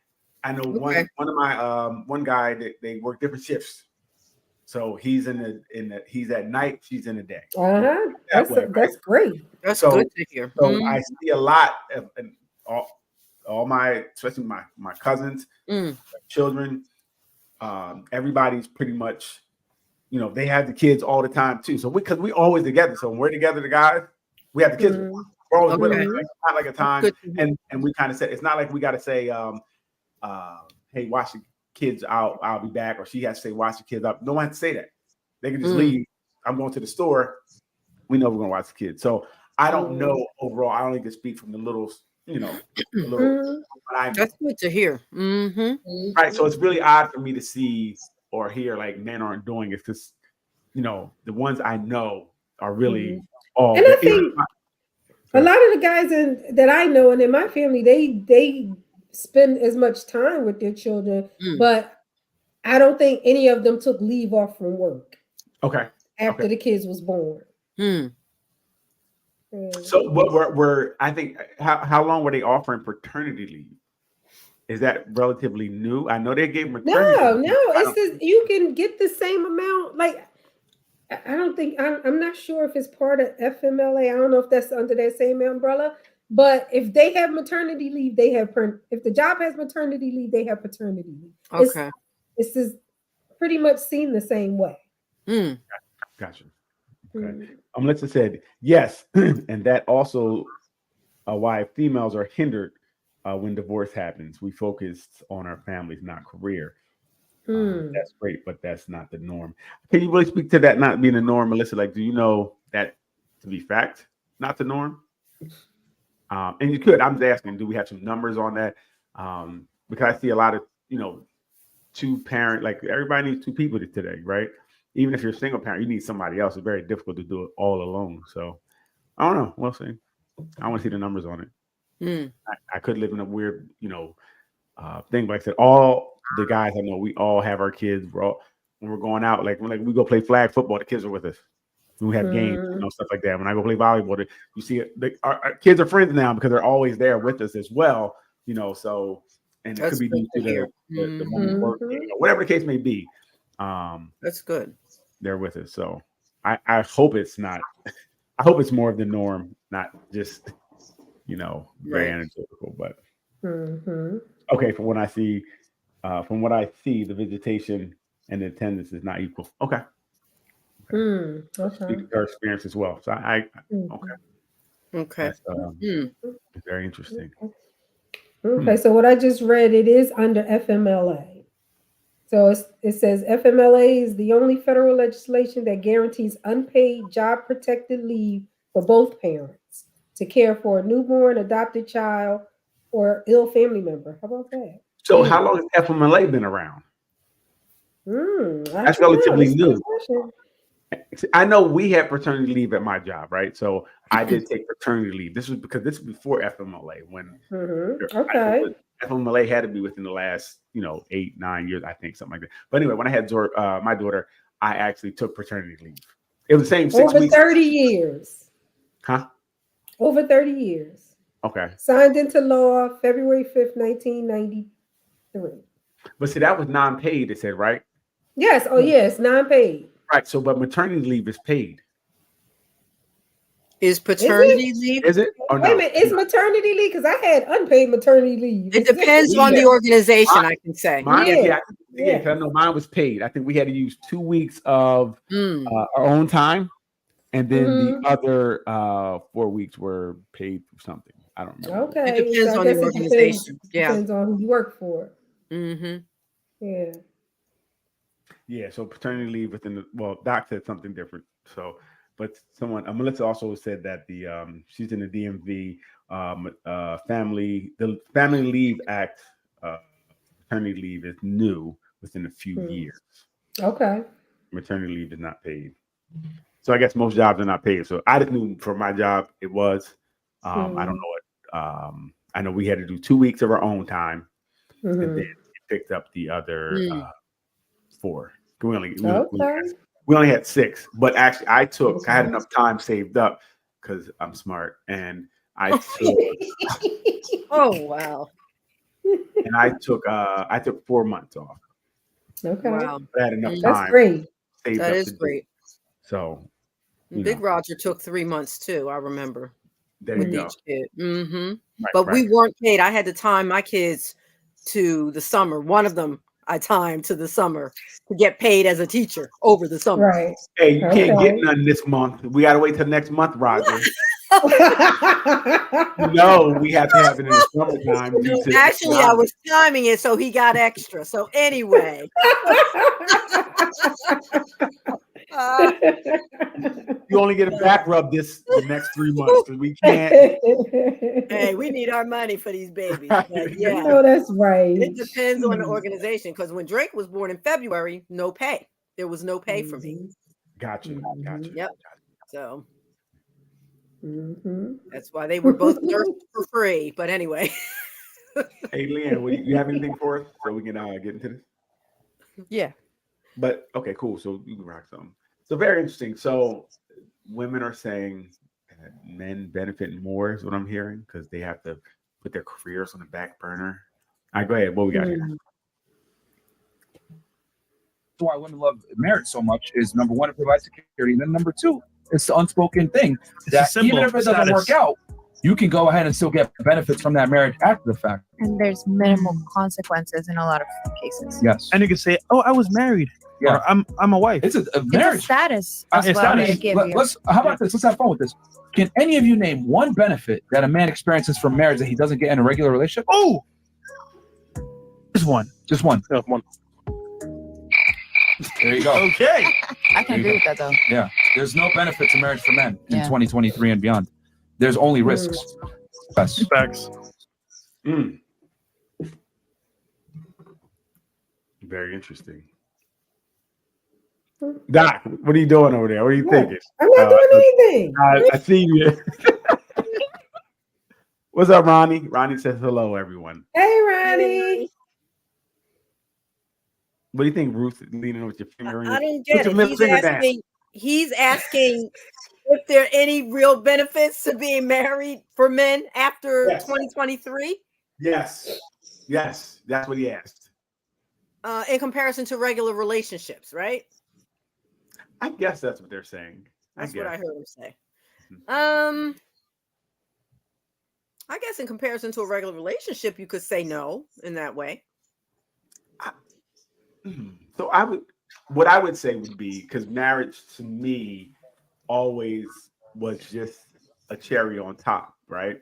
I know Okay. one of my one guy that they work different shifts. So he's he's at night, she's in the day. Uh-huh. That way, right? That's great. That's So- good to hear. So Mm, I see a lot of and all my, especially my cousins, mm, children, everybody's pretty much, they have the kids all the time too. So because we always together. So when we're together, the guys, we have the kids. Mhm. We're always with them. Okay. Right? It's not like a that's time, good to hear. and we kind of said it's not like we got to say, hey, watch the kids. I'll be back, or she has to say, watch the kids up. No one has to say that. They can just Mm. leave. I'm going to the store. We know we're gonna watch the kids. So I don't Mm. know overall. I only can speak from the little, the little. Mhm. What I know. That's good to hear. Mm-hmm. Right. So it's really odd for me to see or hear like men aren't doing it because the ones I know are really all. And I think a lot of the guys that I know and in my family, they spend as much time with their children, Mm. but I don't think any of them took leave off from work Okay. after the kids was born. Mm. So what were I think how long were they offering paternity leave? Is that relatively new? I know they gave maternity. No, leave. it's just you can get the same amount. Like I don't think I'm not sure if it's part of FMLA. I don't know if that's under that same umbrella. But if they have maternity leave, they have if the job has maternity leave, they have paternity leave. Okay. It's just pretty much seen the same way. Mm. Gotcha. Okay. Melissa said yes, and that also why females are hindered when divorce happens. We focus on our families, not career. That's great, but that's not the norm. Can you really speak to that not being the norm, Melissa? Like, do you know that to be fact, not the norm? And you could. I'm just asking, do we have some numbers on that? Because I see a lot of, two parent, like everybody needs two people today, right? Even if you're a single parent, you need somebody else. It's very difficult to do it all alone. So I don't know. We'll see. I want to see the numbers on it. Mm. I could live in a weird, thing. Like I said, all the guys I know, we all have our kids. When we're going out, like when we go play flag football, the kids are with us. When we have games, stuff like that. When I go play volleyball, you see our kids are friends now because they're always there with us as well. So, and it That's could be due good to to the hear. moment working, whatever the case may be. That's good. They're with us. So I hope it's not. I hope it's more of the norm, not just very Right. anecdotal. But okay, from what I see, the visitation and the attendance is not equal. Okay. Okay. Our experience as well. So I okay. Okay. That's very interesting. Okay, so what I just read, it is under FMLA. So it says FMLA is the only federal legislation that guarantees unpaid job protected leave for both parents to care for a newborn, adopted child, or ill family member. How about that? So how long has FMLA been around? That's relatively new. I know we had paternity leave at my job, right? So I did take paternity leave. This was before FMLA when Okay. FMLA had to be within the last 8-9 years, I think, something like that. But anyway, when I had my daughter, I actually took paternity leave. It was the same 6 weeks. Over 30 years. Huh? Over 30 years. Okay. Signed into law February 5th, 1990. 3. But see, that was non-paid. It said right. Yes. Oh, yes. Non-paid. Right. So, but maternity leave is paid. Is paternity leave? Is it? Or Wait a no? minute. Is maternity leave? Because I had unpaid maternity leave. It depends on the organization, I can say. Mine, Yeah. yeah. 'Cause I know mine was paid. I think we had to use 2 weeks of Mm. our own time, and then Mhm. the other 4 weeks were paid for something. I don't remember. Okay. It depends so I on the guess it organization. Yeah. Depends on who you work for. Mm-hmm. Yeah. Yeah, so paternity leave within the Doc said something different. So, but someone Melissa also said that the she's in the DMV the Family Leave Act paternity leave is new within a few years. Okay. Maternity leave is not paid. So I guess most jobs are not paid. So I just knew for my job it was. I don't know what I know we had to do 2 weeks of our own time, and then we picked up the other 4. We only had 6, but actually I had enough time saved up because I'm smart, and I took Oh wow. and I took 4 months off. Okay. Wow. I had enough time. That's great. Saved That up is to do great. it. So Big Roger took 3 months too, I remember. there you With go. each kid. Mm-hmm. Right, But right. we weren't paid. I had to time my kids to the summer. One of them I timed to the summer to get paid as a teacher over the summer. Right. Hey, you can't get none this month. We got to wait till next month, Roger. No, we have to have it in the summertime. Actually, I was timing it so he got extra. So anyway. You only get a back rub the next 3 months because we can't. Hey, we need our money for these babies. But yeah. No, that's right. It depends on the organization because when Drake was born in February, no pay. There was no pay for me. Gotcha. Yep. So Mm-hmm. that's why they were both nursed for free. But anyway. Hey, Leanne, you have anything for us so we can get into this? Yeah. But okay, cool. So you can rock something. So very interesting. So women are saying that men benefit more is what I'm hearing because they have to put their careers on the back burner. All right, go ahead. What we got here? Why women love marriage so much is number one, it provides security, and then number two, it's the unspoken thing that even if it doesn't work out, you can go ahead and still get benefits from that marriage after the fact. And there's minimal consequences in a lot of cases. Yes. And you can say, "Oh, I was married." Yeah. Or, I'm a wife. It's a It's marriage. a status. It's as well status. they give you. How about this? Let's have fun with this. Can any of you name one benefit that a man experiences from marriage that he doesn't get in a regular relationship? Oh, there's one. Just one. Yeah, one. There you go. Okay. I can agree with that though. Yeah. There's no benefit to marriage for men in Yeah. 2023 and beyond. There's only risks. Yes. Facts. Very interesting. Doc, what are you doing over there? What are you thinking? I'm not doing anything. I see you. What's up, Ronnie? Ronnie says hello, everyone. Hey, Ronnie. What do you think, Ruth? Leaning with your finger. I don't Put get your it. middle finger down. He's asking if there are any real benefits to being married for men after Yes. 2023 Yes, that's what he asked. in comparison to regular relationships, right? I guess that's what they're saying. That's what I heard him say. Mhm. I guess in comparison to a regular relationship, you could say no in that way. So what I would say would be, because marriage to me always was just a cherry on top, right?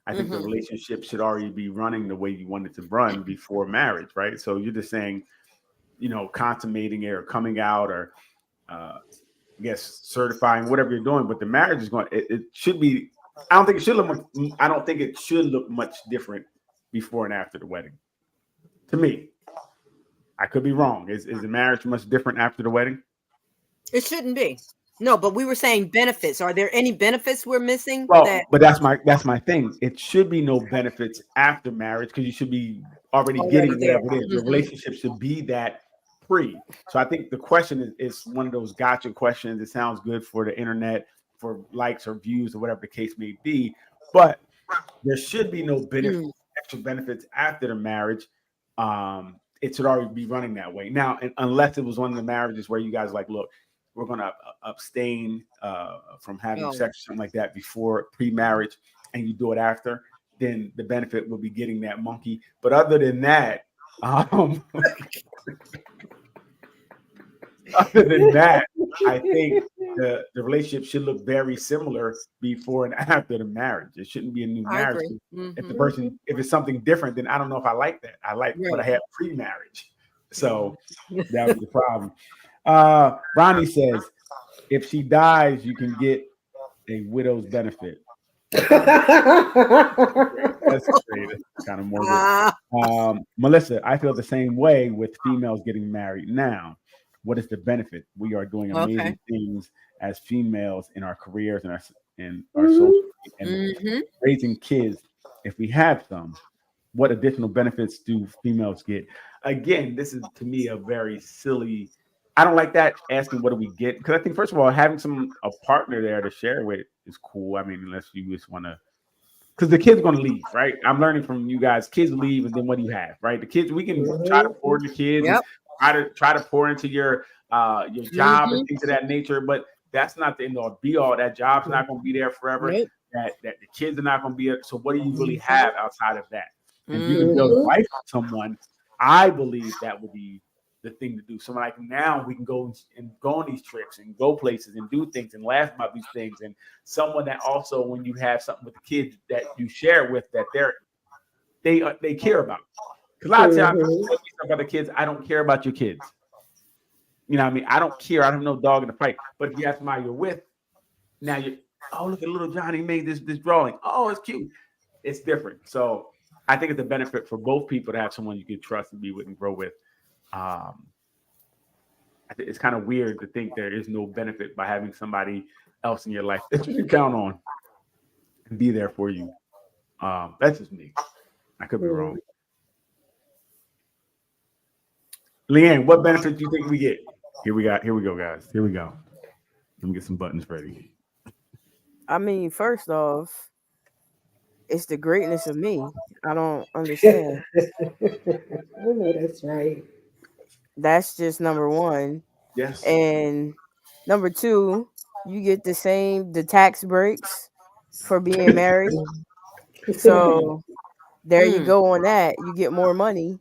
I think the relationship should already be running the way you want it to run before marriage, right? So you're just saying, consummating it or coming out or I guess certifying whatever you're doing, but the marriage is going. It should be. I don't think it should look. I don't think it should look much different before and after the wedding. To me, I could be wrong. Is the marriage much different after the wedding? It shouldn't be. No, but we were saying benefits. Are there any benefits we're missing? Well, but that's my thing. It should be no benefits after marriage because you should be already getting there. whatever it is. Your relationship should be that pre. So I think the question is one of those gotcha questions. It sounds good for the internet, for likes or views or whatever the case may be, but there should be no extra benefits after the marriage it should already be running that way now. And unless it was one of the marriages where you guys like, look, we're going to abstain from having sex or something like that before pre-marriage, and you do it after, then the benefit will be getting that monkey. But other than that, other than that, I think the relationship should look very similar before and after the marriage. It shouldn't be a new I marriage. agree. If the person, if it's something different, then I don't know if I like that. I like what I had pre-marriage. So that was the problem. Ronnie says, if she dies, you can get a widow's benefit. That's great. That's kind of more. Melissa, I feel the same way with females getting married now. What is the benefit? We are doing amazing things as females in our careers and our social and raising kids. If we have some, what additional benefits do females get? Again, this is to me a very silly. I don't like that asking what do we get, because I think first of all, having a partner there to share with is cool. I mean, unless you just want to, because the kids going to leave, right? I'm learning from you guys. Kids leave, and then what do you have, right? The kids, we can try to pour into kids, and try to pour into your job and things of that nature, but that's not the end all be all. That job's not going to be there forever. That the kids are not going to be there. So what do you really have outside of that? And if you can build a life with someone, I believe that would be the thing to do. So like now we can go on these trips and go places and do things and laugh about these things. And someone that also, when you have something with the kids that you share with, that they care about. Because a lot of times about the kids, I don't care about your kids. You know what I mean? I don't care. I don't have no dog in the fight. But if you have somebody you're with, now look at little Johnny made this drawing. Oh, it's cute. It's different. So I think it's a benefit for both people to have someone you can trust and be with and grow with. I think it's kind of weird to think there is no benefit by having somebody else in your life that you can count on and be there for you. That's just me. I could be wrong. Leanne, what benefit do you think we get? Here we go, guys. Here we go. Let me get some buttons ready. I mean, first off, it's the greatness of me. I don't understand. I know that's right. That's just number one. Yes. And number two, you get the tax breaks for being married. So there you go on that. You get more money.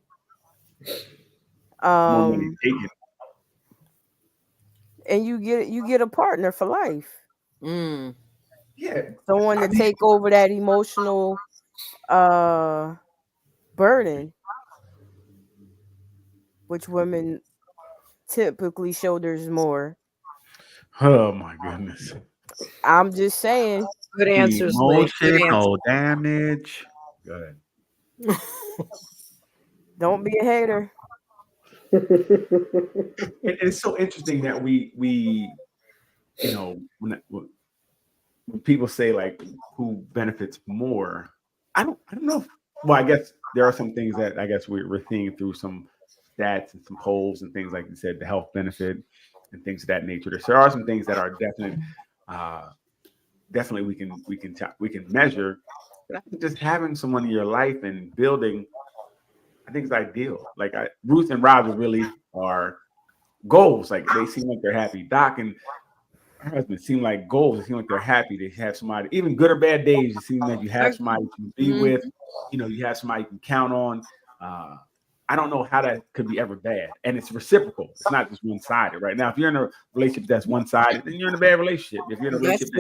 More money taken. And you get a partner for life. Yeah. Someone to take over that emotional burden, which women typically shoulders more. Oh my goodness. I'm just saying. Good answers, Lee. Good answer. Emotional damage. Go ahead. Don't be a hater. It's so interesting that we you know, when people say like who benefits more, I don't know. Well, I guess there are some things that I guess we're seeing through some stats and some polls and things like you said, the health benefit and things of that nature. There are some things that are definitely we can measure. But I think just having someone in your life and building, I think it's ideal. Like Ruth and Roger really are goals. Like they seem like they're happy. Doc and her husband seem like goals. They seem like they're happy. They have somebody, even good or bad days. It seems like you have somebody you can be with. You know, you have somebody you can count on. I don't know how that could be ever bad, and it's reciprocal. It's not just one-sided. Right now, if you're in a relationship that's one-sided, then you're in a bad relationship. If you're in a relationship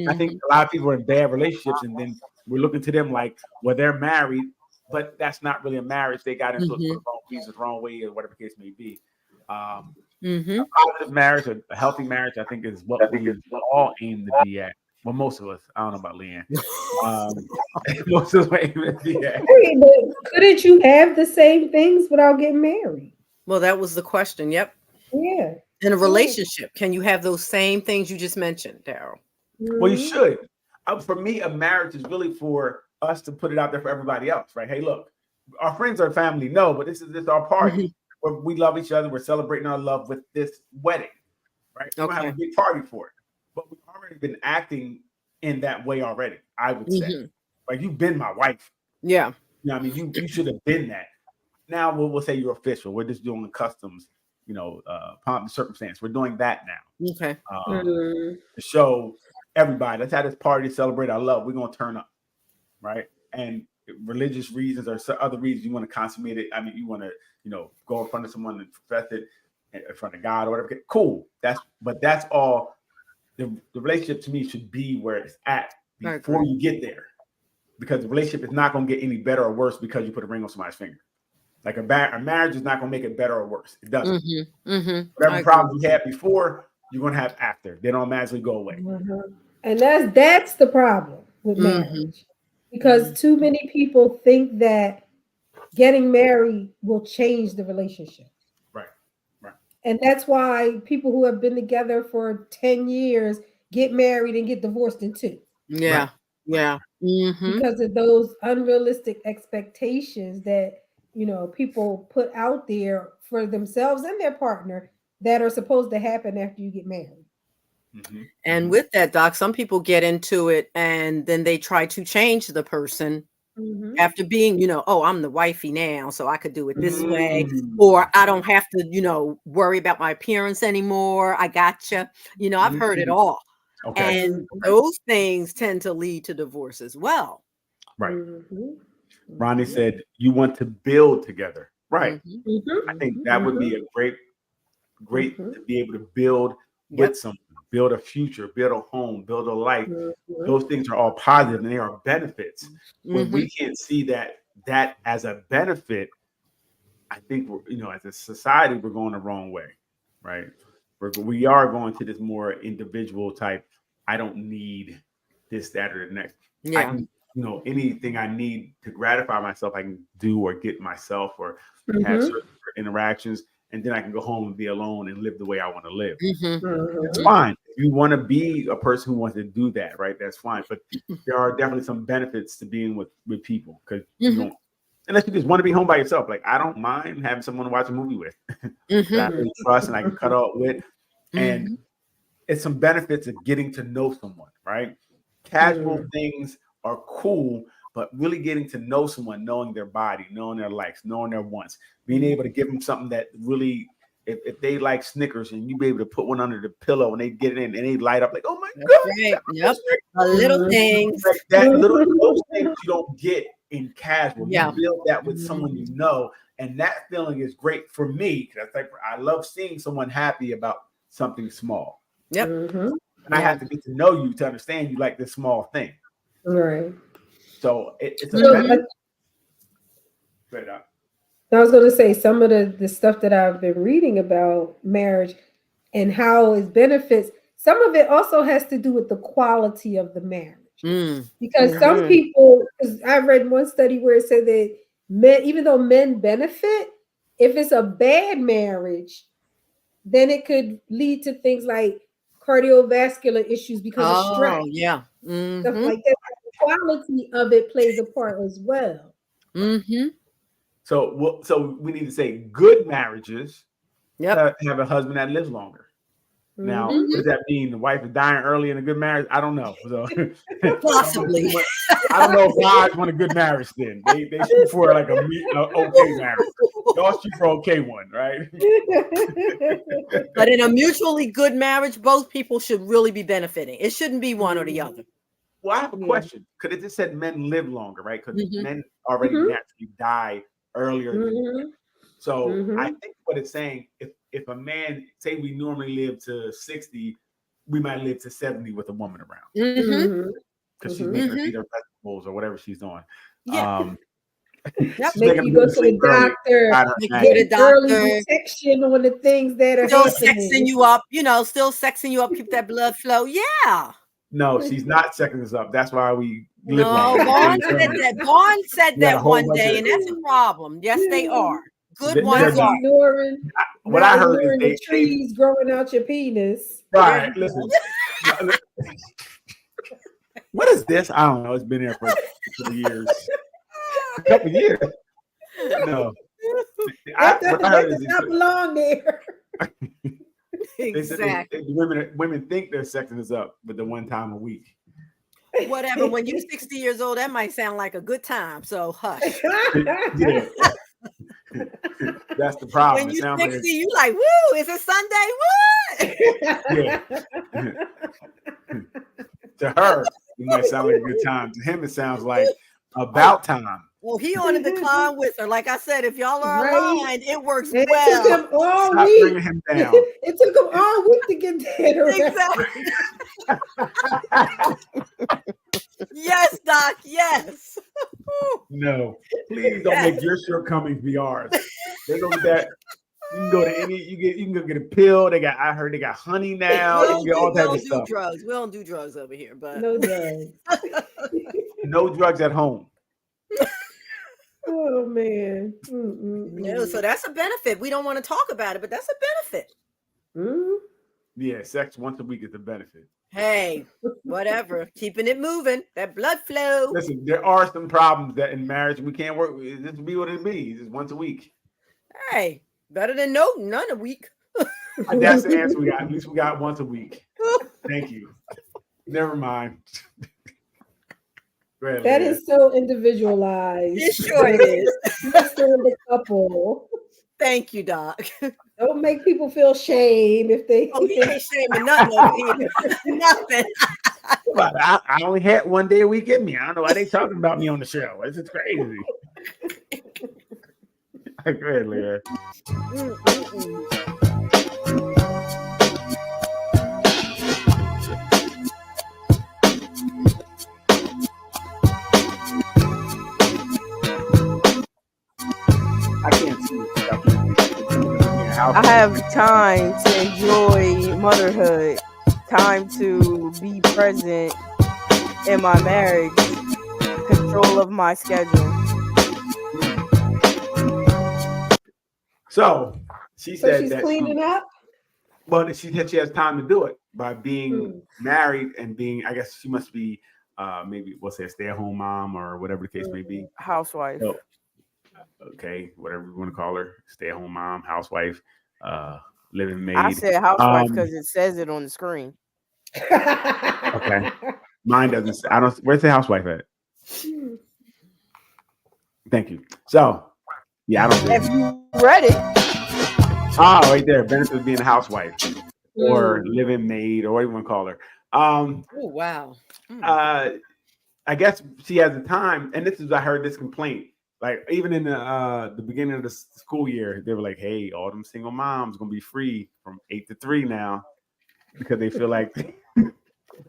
I think a lot of people are in bad relationships, and then we're looking to them like, well, they're married, but that's not really a marriage. They got into it for the wrong reasons, wrong way, or whatever the case may be. A positive marriage, a healthy marriage, I think is what we all aim to be at. Well, most of us. I don't know about Leanne. Most of us aim to be at. Hey, but couldn't you have the same things without getting married? Well, that was the question. Yep. Yeah. In a relationship, can you have those same things you just mentioned, Daryl? Well, you should. For me, a marriage is really for us to put it out there for everybody else, right? Hey, look, our friends or family, no, but this is our party where we love each other. We're celebrating our love with this wedding, right? We're having a big party for it. But we've already been acting in that way already, I would say. Like, you've been my wife. Yeah. You know what I mean? You should have been that. now we'll say you're official. We're just doing customs, pomp and circumstance. We're doing that now. Okay. To show everybody, let's have this party to celebrate our love. We're gonna turn up, right? And religious reasons or other reasons you want to consummate it. I mean, you want to, go in front of someone and profess it in front of God or whatever. Cool. That's all. The relationship to me should be where it's at before you get there, because the relationship is not going to get any better or worse because you put a ring on somebody's finger. Like a marriage is not going to make it better or worse. It doesn't. Whatever problems you had before, you're going to have after. They don't magically go away. And that's the problem with marriage, because too many people think that getting married will change the relationship. Right. And that's why people who have been together for 10 years get married and get divorced in 2. Yeah. Right. Yeah. Because of those unrealistic expectations that, people put out there for themselves and their partner that are supposed to happen after you get married. And with that, Doc, some people get into it and then they try to change the person after being, oh, I'm the wifey now, so I could do it this way, or I don't have to, worry about my appearance anymore. I gotcha. I've heard it all. Okay. And those things tend to lead to divorce as well. Right. Ronnie said, you want to build together. Right. I think that would be a great to be able to build with someone, build a future, build a home, build a life. Those things are all positive and they are benefits. When we can't see that as a benefit, I think as a society, we're going the wrong way. Right. We are going to this more individual type. I don't need this, that, or the next. Yeah. Anything I need to gratify myself, I can do or get myself or have certain interactions. And then I can go home and be alone and live the way I want to live. It's fine. If you want to be a person who wants to do that, right? That's fine. But there are definitely some benefits to being with people, because you don't, unless you just want to be home by yourself. Like, I don't mind having someone to watch a movie with that I really trust and I can cut out with. And it's some benefits of getting to know someone, right? Casual things are cool, but really getting to know someone, knowing their body, knowing their likes, knowing their wants, being able to give them something that really, if they like Snickers and you be able to put one under the pillow and they get it in and they light up like, oh my God. Right. Yep. A little things. Like that those things you don't get in casual. You build that with someone you know. And that feeling is great for me. I love seeing someone happy about something small. Yep. And I have to get to know you to understand you like this small thing. Right. So it's a I was going to say some of the stuff that I've been reading about marriage and how it benefits. Some of it also has to do with the quality of the marriage, because some people, because I read one study where it said that men, even though men benefit, if it's a bad marriage, then it could lead to things like cardiovascular issues because of stress. Yeah. Stuff like that. The quality of it plays a part as well. So we need to say good marriages have a husband that lives longer. Now, what does that mean? The wife is dying early in a good marriage? I don't know. So, possibly. I don't know if guys want a good marriage then. They shoot for like a okay marriage. Y'all shoot for okay one, right? But in a mutually good marriage, both people should really be benefiting. It shouldn't be one or the other. Well, I have a question. Because it just said men live longer, right? Because men already naturally die earlier than women. So I think what it's saying, if a man, say we normally live to 60, we might live to 70 with a woman around. Because she's making her eat her vegetables or whatever she's doing. Make you go to the doctor, get early detection on the things that are still happening. Sexing you up, still sexing you up, keep that blood flow. Yeah. No, she's not sexing us up. That's why we live longer. Vaughn said that. Vaughn said that one day, and that's a problem. Yes, they are. Good ones are. What I heard is the trees growing out your penis. Right. Listen. What is this? I don't know. It's been there for a couple years. A couple years. No. That does not belong there. Exactly. Women think they're sexing us up, but the one time a week. Whatever. When you're 60 years old, that might sound like a good time. So hush. Yeah. That's the problem. When It you sounds 60, like you like, woo, is it Sunday? to her, it might sound like a good time. To him, it sounds like about time. Well, he on a decline with her. Like I said, if y'all are Right. aligned, it works And it well. took him all Stop week. bringing him down. It took him all week to get that Exactly. Yes, Doc. Yes. No, please don't make your shortcomings be ours. They go with that. You can go to any. You can go get a pill. I heard they got honey now. You can get all We types don't of do stuff. drugs. We don't do drugs over here, but No drugs. No drugs at home. Oh man. no. So that's a benefit. We don't want to talk about it, but that's a benefit. Yeah, sex once a week is the benefit. Hey, whatever. Keeping it moving. That blood flow. Listen, there are some problems that in marriage we can't work with. This will be what it be. Just once a week. Hey, better than none a week. That's the answer we got. At least we got once a week. Thank you. Never mind. Go ahead, That Leah. is so individualized. It sure is. Based on the couple. Thank you, Doc. Don't make people feel shame if they. Oh, he ain't shaming nothing over here. Nothing. But I only had one day a week in me. I don't know why they talking about me on the show. This is crazy. Go ahead, Leah. I can't see. I have time to enjoy motherhood, time to be present in my marriage, control of my schedule. So she So said she's that cleaning up. well, she said she has time to do it by being married and being. I guess she must be maybe we'll say a stay-at-home mom or whatever the case may be. Housewife. So, okay, whatever you want to call her, stay-at-home mom, housewife, living maid. I said housewife because it says it on the screen. Okay. Mine doesn't. I don't. Where's the housewife at? Thank you. So, yeah, I don't. If you read it, Right there. Benefit of being a housewife or living maid or what you want to call her. Oh, wow. I guess she has the time, and this is I heard this complaint. Like even in the beginning of the school year, they were like, "Hey, all them single moms gonna be free from 8 to 3 now," because they feel like they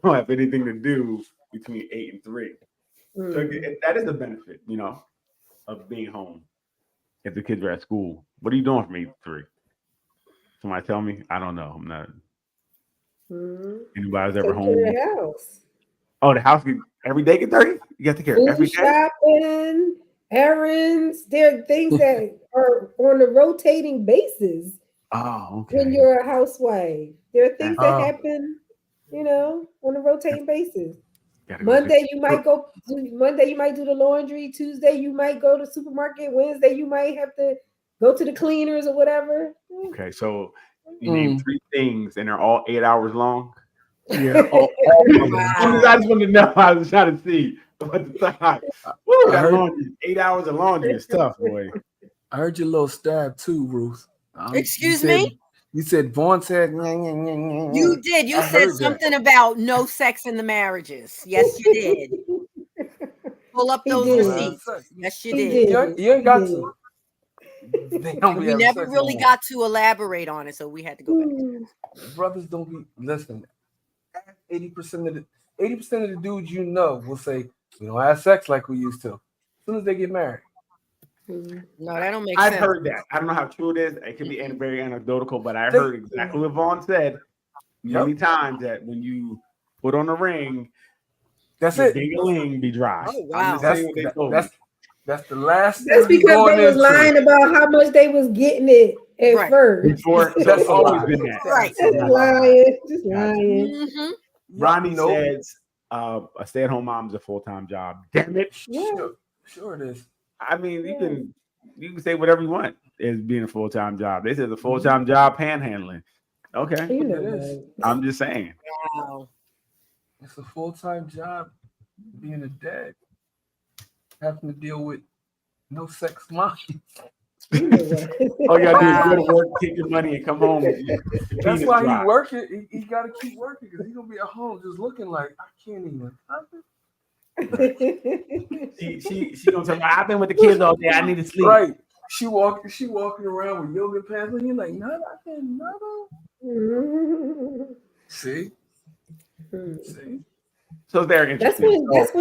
don't have anything to do between 8 and 3. So that is a benefit, of being home if the kids are at school. What are you doing from 8 to 3? Somebody tell me. I don't know. I'm not. Anybody's ever home? The house. Oh, the house every day get dirty. You got to take care of every day. Shopping, errands. There are things that are on a rotating basis. Oh, okay. When you're a housewife, there are things that happen, on a rotating basis. Monday you might do the laundry. Tuesday you might go to the supermarket. Wednesday you might have to go to the cleaners or whatever. Okay, so you name 3 things and they're all 8 hours long. Yeah. I just wanted to know. I was trying to see what the time. Woo, that laundry. 8 hours of laundry is tough, boy. I heard your little stab too, Ruth. Excuse me? You said Vaughn said. You did. You said something about no sex in the marriages. Yes, you did. Pull up those receipts. Yes, you did. You ain't got to. We never really got to elaborate on it, so we had to go back. Brothers don't be listen. 80% of the dudes will say we don't have sex like we used to. As soon as they get married. No, that don't make sense. I've heard that. I don't know how true it is. It could be very anecdotal, but I heard exactly what Vaughn said many times that when you put on a ring, that's it. Ding-a-ling be dry. Oh wow. That's the last. That's because they was lying about how much they was getting it at first. Before, that's always been that. Right. Just lying. Ronnie says a stay-at-home mom is a full-time job. Damn it. Sure it is. I mean, you can say whatever you want as being a full-time job. This is a full-time job panhandling. Okay. You know that. I'm just saying. Wow. It's a full-time job being a dad. Having to deal with no sex mom. You know what? All you gotta do is go to work, take your money, and come home. That's why he working. He got to keep working because he's gonna be at home just looking like I can't even. She gonna tell me I've been with the kids all day. I need to sleep. Right. She walking around with yoga pants, and you're like, no, I can't, no. See. So very interesting. That's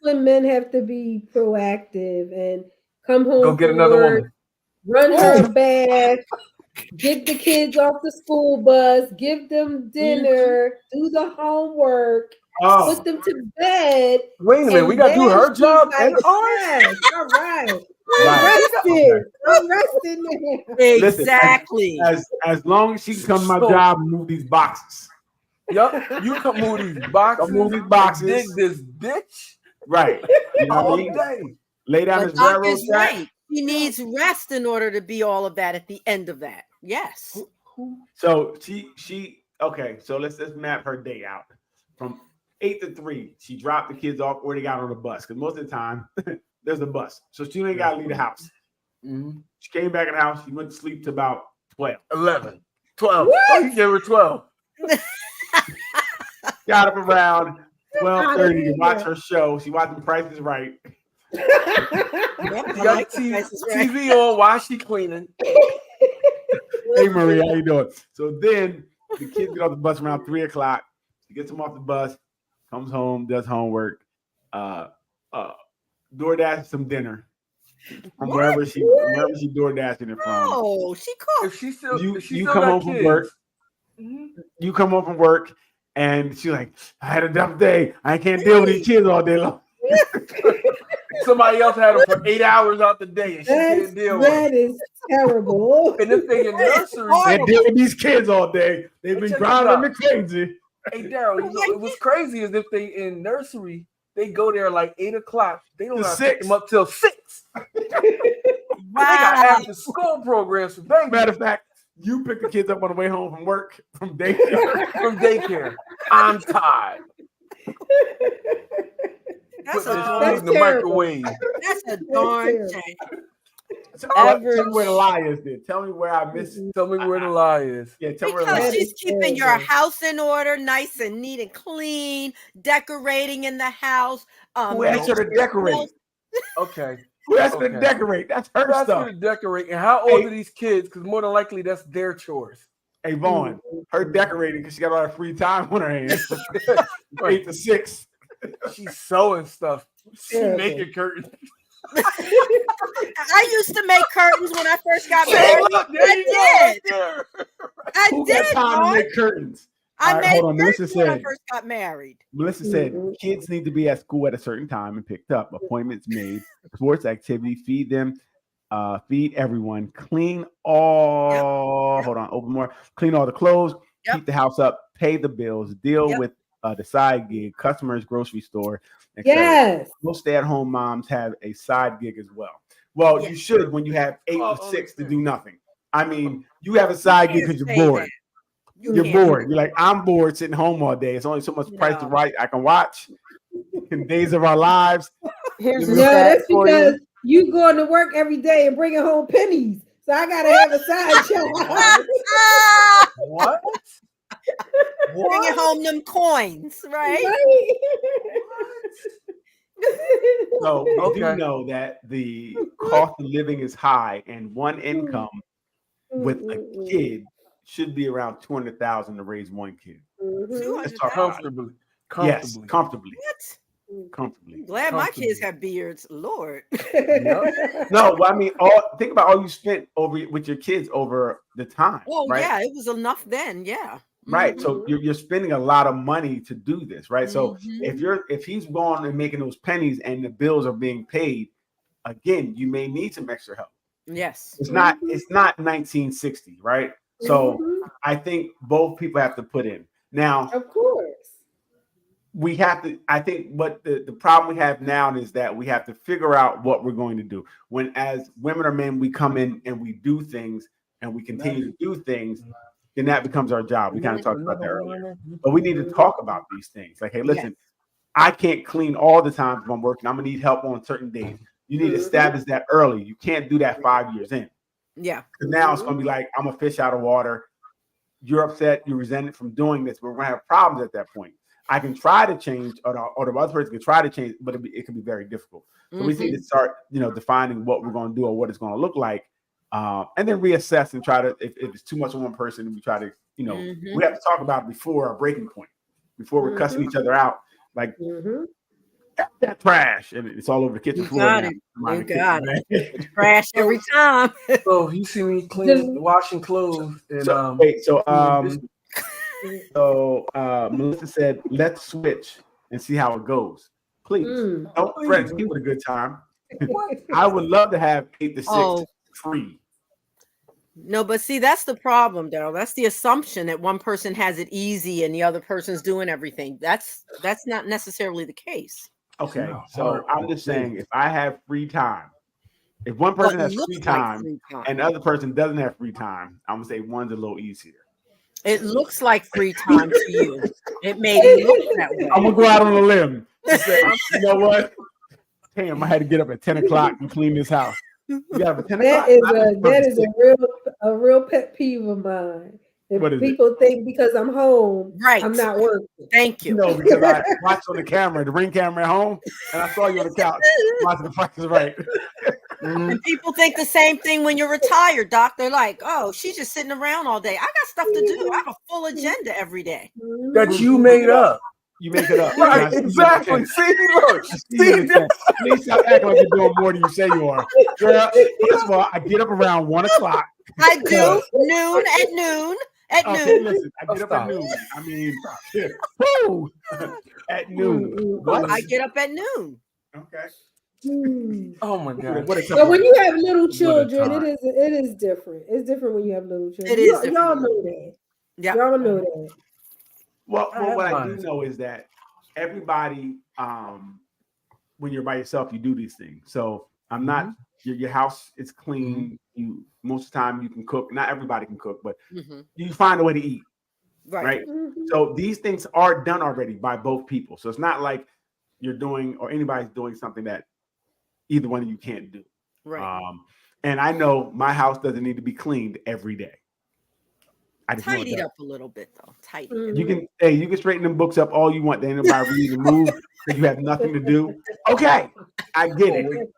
when men have to be proactive and come home. Go get from another work, woman. Run her bath. Get the kids off the school bus. Give them dinner. Do the homework. Put them to bed. Wait a minute, we gotta do her job and ours. All right. I'm resting now. Exactly. Listen, as long as she can come to my job and move these boxes. Yup, you can move these boxes. Move these boxes. Dig this ditch. Right. You know all what I mean? day. Lay down But this Doc railroad is track. right. He needs rest in order to be all of that at the end of that. Yes. So she okay. So let's map her day out from 8 to 3. She dropped the kids off or they got on the bus because most of the time there's a bus, so she ain't got to leave the house. Mm-hmm. She came back in the house. She went to sleep to about 12. 11, 12. Oh, you gave her 12. Got up around 12:30 to watch her show. She watching Price is Right. You got TV on while she cleaning. Hey Marie, how you doing? So then the kids get off the bus around 3 o'clock. She gets them off the bus, comes home, does homework, DoorDash some dinner from wherever she DoorDashing it from. Oh, she cooked. If she still, You if she you still come got home kids, from work. You come home from work, and she's like, "I had a tough day. I can't deal with these kids all day long." somebody else had them for 8 hours out the day, and she couldn't deal with it. That is terrible. And this thing in nursery, They deal with these kids all day. They've been check grinding this me crazy. hey Daryl, you know it was crazy is if they in nursery, they go there like 8 o'clock. They don't To have to pick 6. them up till 6. They got after school programs for babies. Matter of fact, you pick the kids up on the way home from work from daycare. From daycare. I'm tired. That's Put a this darn, food in the terrible. microwave. that's a darn shame. Tell me where the lie is. Then tell me where I missed. Tell me where the lie is. Yeah, tell me where the lie Because is. she's keeping your house in order, nice and neat and clean, decorating in the house. Who asked her to decorate? Okay. Who asked her to Okay. decorate? That's her That's stuff. to decorate. And how old Hey. are these kids? Because more than likely that's their chores. Hey Vaughn, her decorating because she got a lot of free time on her hands. Right. 8 to 6. She's sewing stuff. She Terrible. making curtains. I used to make curtains when I first got Say, married. look, there you go, right there. I Who did. got time to Vaughn. make curtains? I All right, made hold on. Melissa curtains when I said. first got married. Melissa said kids need to be at school at a certain time and picked up. Appointments made. Sports activity. Feed them. Feed everyone. Clean all. Yep. Hold on. Open more. Clean all the clothes. Yep. Keep the house up. Pay the bills. Deal Yep. with the side gig. Customers, grocery store. etc. Yes. Most stay-at-home moms have a side gig as well. Well, Yes. you should when you have 8 Oh, or 6 to okay. do nothing. I mean, you have a side gig because Can't you're say bored. that. You You're can't. bored. You're like, I'm bored sitting home all day. It's only so much Price to No. Right I can watch in Days of Our Lives. Here's No, the No, stat that's for because you. you going to work every day and bringing home pennies. So I gotta have a side job. Ah, What? bringing home them coins, right? So we do Okay. know that the cost of living is high, and one income with a kid should be around 200,000 to raise one kid. Let's talk about it. Comfortably. Yes, comfortably. What? Comfortably. I'm glad my kids Comfortably. have beards. Lord. No, well, I mean, think about all you spent over with your kids over the time. Oh right? yeah, it was enough then. Yeah. Right. So you're spending a lot of money to do this, right? So Mhm. if he's going and making those pennies and the bills are being paid, again, you may need some extra help. Yes. It's not 1960, right? So I think both people have to put in. Now, Of course. we have to, I think what the problem we have now is that we have to figure out what we're going to do. When as women or men, we come in and we do things and we continue to do things, then that becomes our job. We kind of talked about that earlier. But we need to talk about these things. Like, hey, listen, I can't clean all the time if I'm working. I'm gonna need help on certain days. You need to establish that early. You can't do that 5 years in. Yeah. 'Cause now it's going to be like, I'm a fish out of water. You're upset. You're resented from doing this. But we're going to have problems at that point. I can try to change, or the other person can try to change, but it can be very difficult. So we need to start, defining what we're going to do or what it's going to look like, and then reassess and try to. If it's too much on one person, we try to, we have to talk about it before our breaking point, before we're cussing each other out, like that trash, and it's all over the kitchen floor. Got it. You got it. Trash every time. So you see me washing clothes, and So Melissa said, let's switch and see how it goes. Please don't threaten me with a good time. I would love to have 8 to 6 free. No, but see, that's the problem, Daryl. That's the assumption that one person has it easy and the other person's doing everything. That's not necessarily the case. Okay, so I'm just saying, if I have free time, if one person has free time and the other person doesn't have free time, I'm gonna say one's a little easier. It looks like free time to you. It may look that way. I'm gonna go out on a limb and say, you know what? Damn, I had to get up at 10 o'clock and clean this house. You got up at 10 o'clock? That is a real pet peeve of mine. If people think because I'm home, I'm not working. Thank you. No, because I watched on the camera, the Ring camera at home, and I saw you on the couch watching The Price is Right. And people think the same thing when you're retired, Doc. They're like, oh, she's just sitting around all day. I got stuff to do. I have a full agenda every day. That you made up. You make it up. Right, exactly. See, look. Please stop acting like you're doing more than you say you are. Girl, first of all, I get up around 1 o'clock. I do. Noon. At noon. Listen, I get up at noon. I mean, at noon. What? I get up at noon. Okay. Oh my God! But when you have little children, it is different. It's different when you have little children. It is different. Y'all know that. Yeah, y'all know that. Well, what I do know is that everybody, when you're by yourself, you do these things. So I'm not. Your house is clean. You most of the time you can cook. Not everybody can cook, but you find a way to eat. Right. So these things are done already by both people. So it's not like you're doing or anybody's doing something that either one of you can't do. Right. And I know my house doesn't need to be cleaned every day. I just tidy it up a little bit though. Tidy. You can straighten them books up all you want. Then nobody read and move because you have nothing to do. Okay, I get it.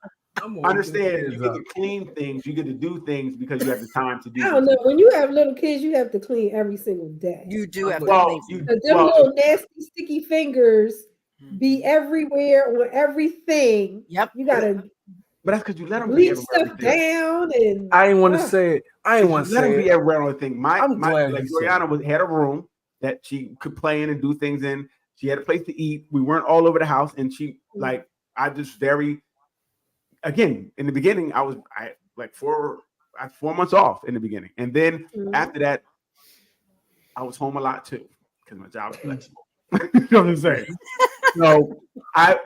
Understand, you get to clean things, you get to do things because you have the time to do. I don't know. When you have little kids, you have to clean every single day. You do have to clean. Them little nasty, sticky fingers be everywhere on everything. Yep. You gotta. But that's because you let them leave stuff down, and I ain't want to say it. I ain't want to say let them it. be everywhere on the thing. My glad Gloriana had a room that she could play in and do things in. She had a place to eat. We weren't all over the house, and she I just very. Again, in the beginning, I had 4 months off in the beginning. And then after that, I was home a lot too because my job was flexible. You know what I'm saying?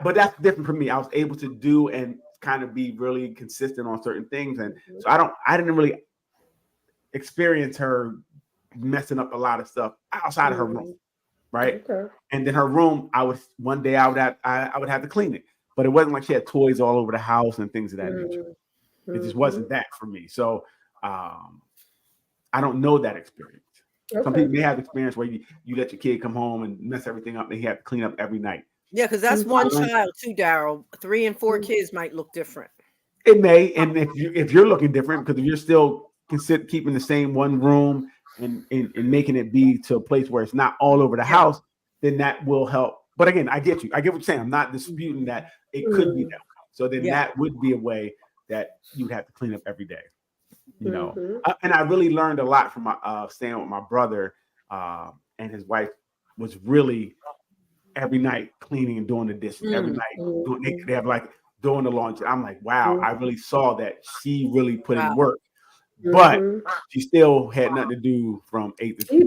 But that's different for me. I was able to do and kind of be really consistent on certain things. And so I didn't really experience her messing up a lot of stuff outside of her room. Right. Okay. And then her room, one day I would have to clean it. But it wasn't like she had toys all over the house and things of that nature. It just wasn't that for me. So I don't know that experience. Okay. Some people may have experience where you let your kid come home and mess everything up and he had to clean up every night. Yeah, because that's one child too, Daryl. 3 and 4 kids might look different. It may, and if you're looking different, because if you're still keeping the same one room and making it be to a place where it's not all over the house, then that will help. But again, I get you. I get what you're saying. I'm not disputing that it could be that way. So then that would be a way that you'd have to clean up every day. You know, and I really learned a lot from my staying with my brother and his wife was really every night cleaning and doing the dishes every night. They have doing the laundry. I'm like, wow, I really saw that she really put in work. But she still had nothing to do from 8 to 3.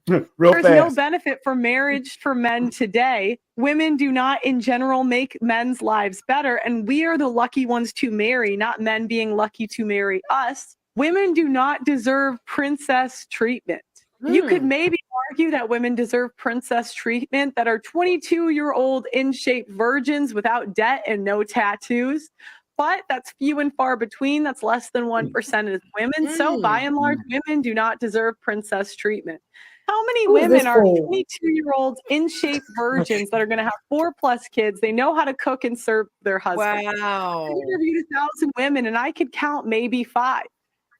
There's no benefit for marriage for men today. Women do not in general make men's lives better. And we are the lucky ones to marry, not men being lucky to marry us. Women do not deserve princess treatment. You could maybe argue that women deserve princess treatment that are 22-year-old in shape virgins without debt and no tattoos. But that's few and far between. That's less than 1% of women. So by and large, women do not deserve princess treatment. How many Who is women this are for? 22-year-olds in shape virgins that are going to have 4+ kids? They know how to cook and serve their husband. Wow. I interviewed 1,000 women and I could count maybe 5.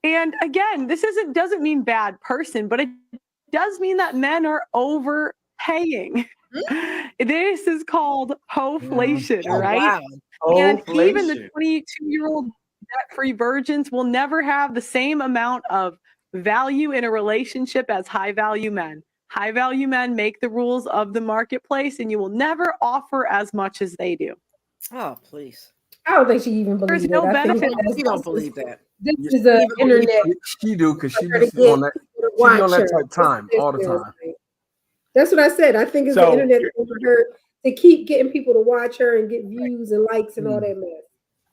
And again, this doesn't mean bad person, but it does mean that men are overpaying. This is called hoflation, Oh, right? wow. And even the Hoflation. 22-year-old debt-free virgins will never have the same amount of value in a relationship as high-value men. High-value men make the rules of the marketplace, and you will never offer as much as they do. Oh, please. I don't think she even believes There's no it. I think benefit. that's- You don't believe that. This is an internet. She do because she for her be to get on that. people to She be on watch that her. type of time all the time. That's what I said. I think it's So- the internet for her to keep getting people to watch her and get views and likes and all that mess.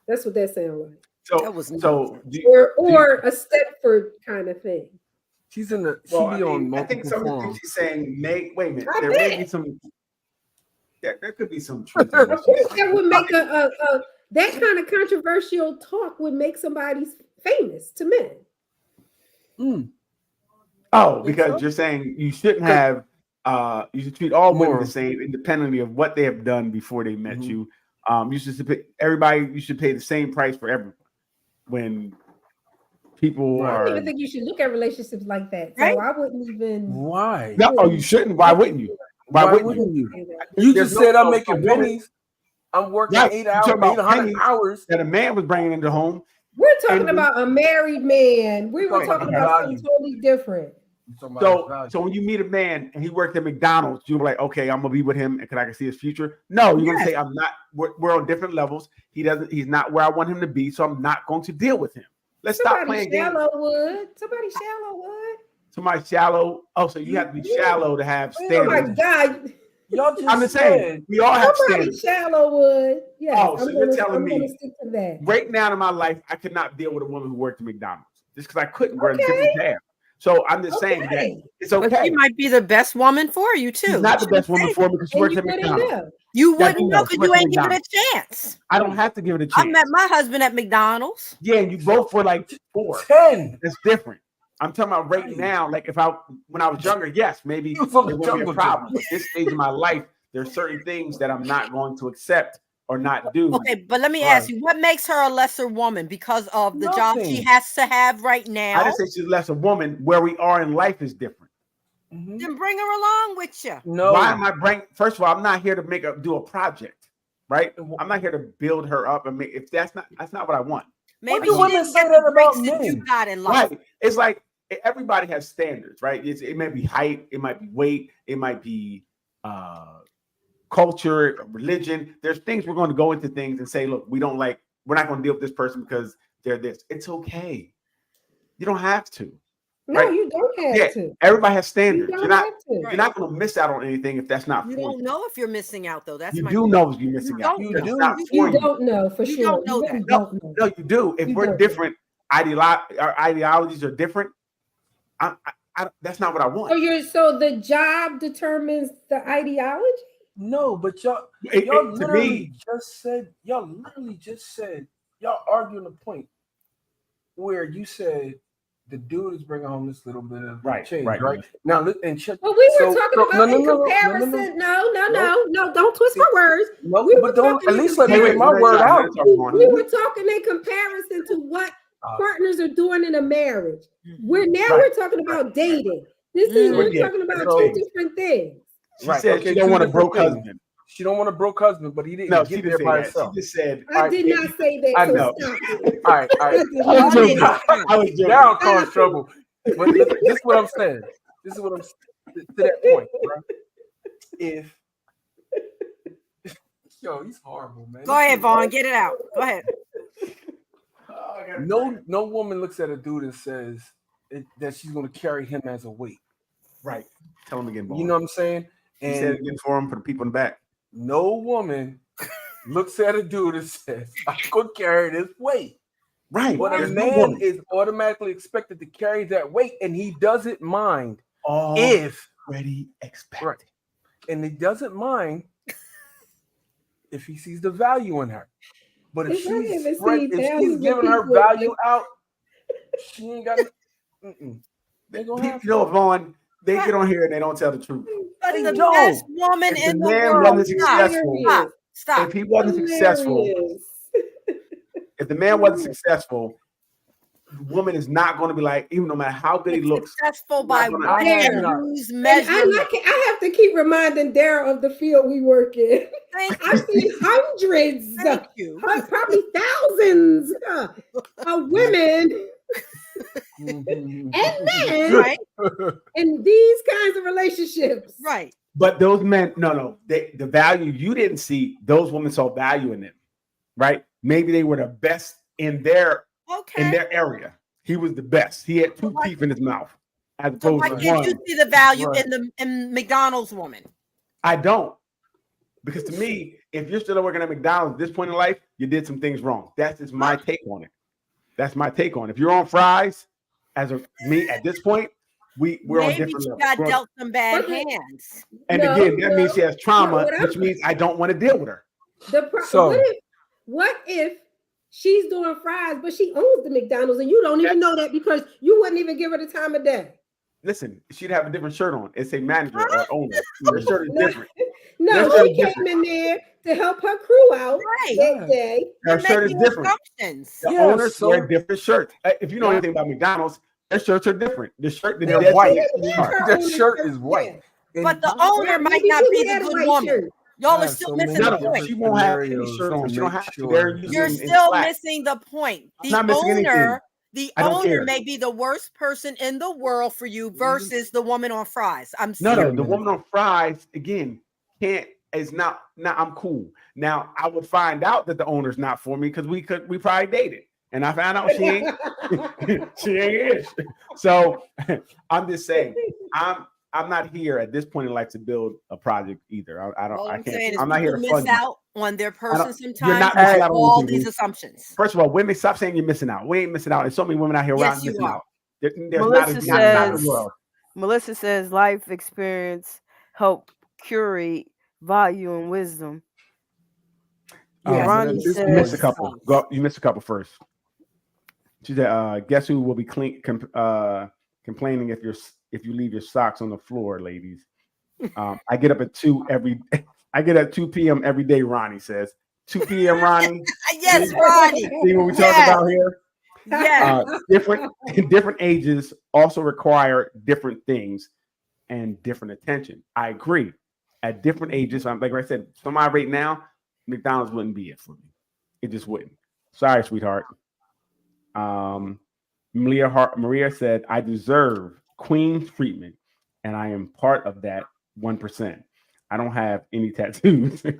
That's what that sounds like. That was So Or a Stepford kind of thing. She's in the. She well, be on I think multiple some of the forums. things she's saying may wait a minute. I There may bet. be some. There could be some truth. in Of what course, she's saying. that would make that kind of controversial talk would make somebody famous to men. Oh, because you're saying you shouldn't have. You should treat all women More. the same, independently of what they have done before they met Mhm. you. You should pay everybody. You should pay the same price for everyone. When people I don't are even think you should look at relationships like that. So Right? I wouldn't even. Why? no, oh, you shouldn't. Why wouldn't you? Why wouldn't you? say that. You There's just no- said I'm no, making a woman- pennies. I'm working Right. 8 You're hours, talking about 800 pennies. hours. That a man was bringing into home. We're talking And- about a married man. We were Talking talking about about value. something totally different. So when you meet a man and he worked at McDonald's, you're like, okay, I'm gonna be with him and I can see his future. No, you're gonna say I'm not. We're on different levels. He's not where I want him to be, so I'm not going to deal with him. Let's stop Somebody playing games. shallow would. Somebody shallow would. Somebody shallow. Oh, so you have to be shallow to have Oh my standards. God. Y'all just I'm just saying we all have Somebody standards. shallow would. Yes, Oh, so you're telling I'm me- gonna stick to that. Right now in my life, I could not deal with a woman who worked at McDonald's just because I couldn't. We're in a Okay. different path. So I'm just saying that Okay. it's But okay. she might be the best woman for you too. She's not the best woman for me because she And works you at wouldn't McDonald's. know. You Yeah, wouldn't you know know, because she you works at ain't given it McDonald's. a chance. I don't have to give it a I chance. met my husband at McDonald's. Yeah, and you both were like 4. 10. It's different. I'm talking about right now. Like when I was younger, yes, maybe You it from the wouldn't be a jungle, problem. But this stage of my life, there's certain things that I'm not going to accept or not do. Okay, but let me Right. ask you, what makes her a lesser woman because of the job she Nothing. has to have right I now? didn't say she's less a woman. Where we are in life is different. Mhm. Then bring her along with you. No. Why am I bringing? First of all, I'm not here to do a project, right? I'm not here to build her up and make. If that's not what I want. Maybe do she women didn't say get that the about breaks that you men? got in life. Right. It's like everybody has standards, right? It may be height, it might be weight, it might be culture, religion. There's things we're going to go into things and say, look, we're not going to deal with this person because they're this. It's okay. You don't have to. No, Right. you don't have Yeah. to. Everybody has You standards. don't You're not have to. you're not going to miss out on anything if that's not You for don't you. know if you're missing out though. That's You my do point. know you're missing You out. don't because know. it's not You for You don't know for You sure. don't know You really that. don't know. No, you do. If You we're don't. different, our ideologies are different. That's not what I want. So the job determines the ideology? No, but y'all To literally me, just said, y'all arguing the point where you said the dude is bringing home this little bit of Right, change, right. right? Now, and check. Well, we were so- talking so- about no, in no, no, no, comparison. no, No, don't twist my words. no, We were but don't talking at in least let me comparison. get my word out. We were talking in comparison to what partners are doing in a marriage. We're talking about dating. We're Yeah. talking about So- two different things. She said she don't two want a different broke things. husband. She don't want a broke husband, but he didn't No, she get didn't there say by that. himself. She just said, I did not say that. I So know. stop it. All right. I did I was not say joking. that. I was joking. Now cause trouble. But this is what I'm saying. This is what I'm to that point, bro. If yo, he's horrible, man. Go ahead, Vaughn. Get it out. Go ahead. No woman looks at a dude and says that she's going to carry him as a weight. Right. Tell him again, boy. You know what I'm saying? You said it again for him, for the people in the back. No woman looks at a dude and says, "I'm going to carry this weight." Right. But a There's no man woman. is automatically expected to carry that weight, and he doesn't mind Oh, if already expected. Right. And he doesn't mind if he sees the value in her. But if If I she's ever spread, see if she's thousands of giving her people value like- out, she ain't got. They gonna have. You know, Vaughn, they get on here and they don't tell the truth. But the No. best woman If the in the man world. wasn't Stop. successful, Stop. Stop. if he wasn't successful, Hilarious. if the man wasn't successful, the woman is not going to be like, even no matter how good he looks. Successful by Not what gonna- and not. whose And measurement. I have to keep reminding Daryl of the field we work in. Thank I've seen hundreds, Thank you. probably thousands of women Mhm. and men Right. in these kinds of relationships. Right. But those men, no, the value you didn't see, those women saw value in them, right? Maybe they were the best in their Okay. area. He was the best. He had two teeth in his mouth, as So opposed why to can't you one. see the value Right. in McDonald's woman? I don't, because to me, if you're still working at McDonald's at this point in life, you did some things wrong. That's just my take on it. That's my take on it. If you're on fries, as of me at this point, we're on Maybe different she levels. got We're on- dealt some bad But- hands. and No, again, that means she has trauma, what I'm- which means I don't want to deal with her. So- What if she's doing fries, but she owns the McDonald's and you don't even know that because you wouldn't even give her the time of day? Listen, she'd have a different shirt on. It's a manager or owner. Her shirt is No. different. No, That's she very came different. in there to help her crew out Right. that day. Her You're shirt is making different. assumptions. The Yeah, owners so- wear different shirts. If you know Yeah. anything about McDonald's, their shirts are different. The shirt, They're dead white. is Her dark. That owner's shirt shirt, is white. And But the Yeah, owner might maybe not she be the had a good white woman. shirt. Y'all are have still so missing many the No, point. she won't have any scenarios shirt on. to She don't make have to. sure They're that- using You're in still Slack. missing the point. I'm not missing anything. The I don't owner care. may be the worst person in the world for you versus the woman on fries. I'm No, serious. the woman on fries again can't. Is not. Now I'm cool. Now I would find out that the owner's not for me because we probably dated, and I found out she ain't. She ain't ish. So I'm just saying, I'm not here at this point in life to build a project either. I don't. All I I'm can't. saying is I'm not here to people fund miss you. out on their I don't- person you're not sometimes missing with out on all anything, these Ruth. assumptions. First of all, women, stop saying you're missing out. We ain't missing out. There's so many women out here where Yes, I'm you missing are. out. There's Melissa not a says- world. Melissa says life experience help curate value and wisdom. Yeah, but Ronnie at this says- You missed a point- couple. Go. You missed a couple first. She said, "Guess who will be complaining if you leave your socks on the floor, ladies." I get up at 2 every. I get at 2 p.m. every day. Ronnie says, 2 p.m. Ronnie. Yes, Ronnie. See what we talking Yes. about here? Yes. Different ages also require different things and different attention. I agree. At different ages, like I said, somebody right now, McDonald's wouldn't be it for me. It just wouldn't. Sorry, sweetheart. Maria said, I deserve Queen's treatment, and I am part of that 1%. I don't have any tattoos. And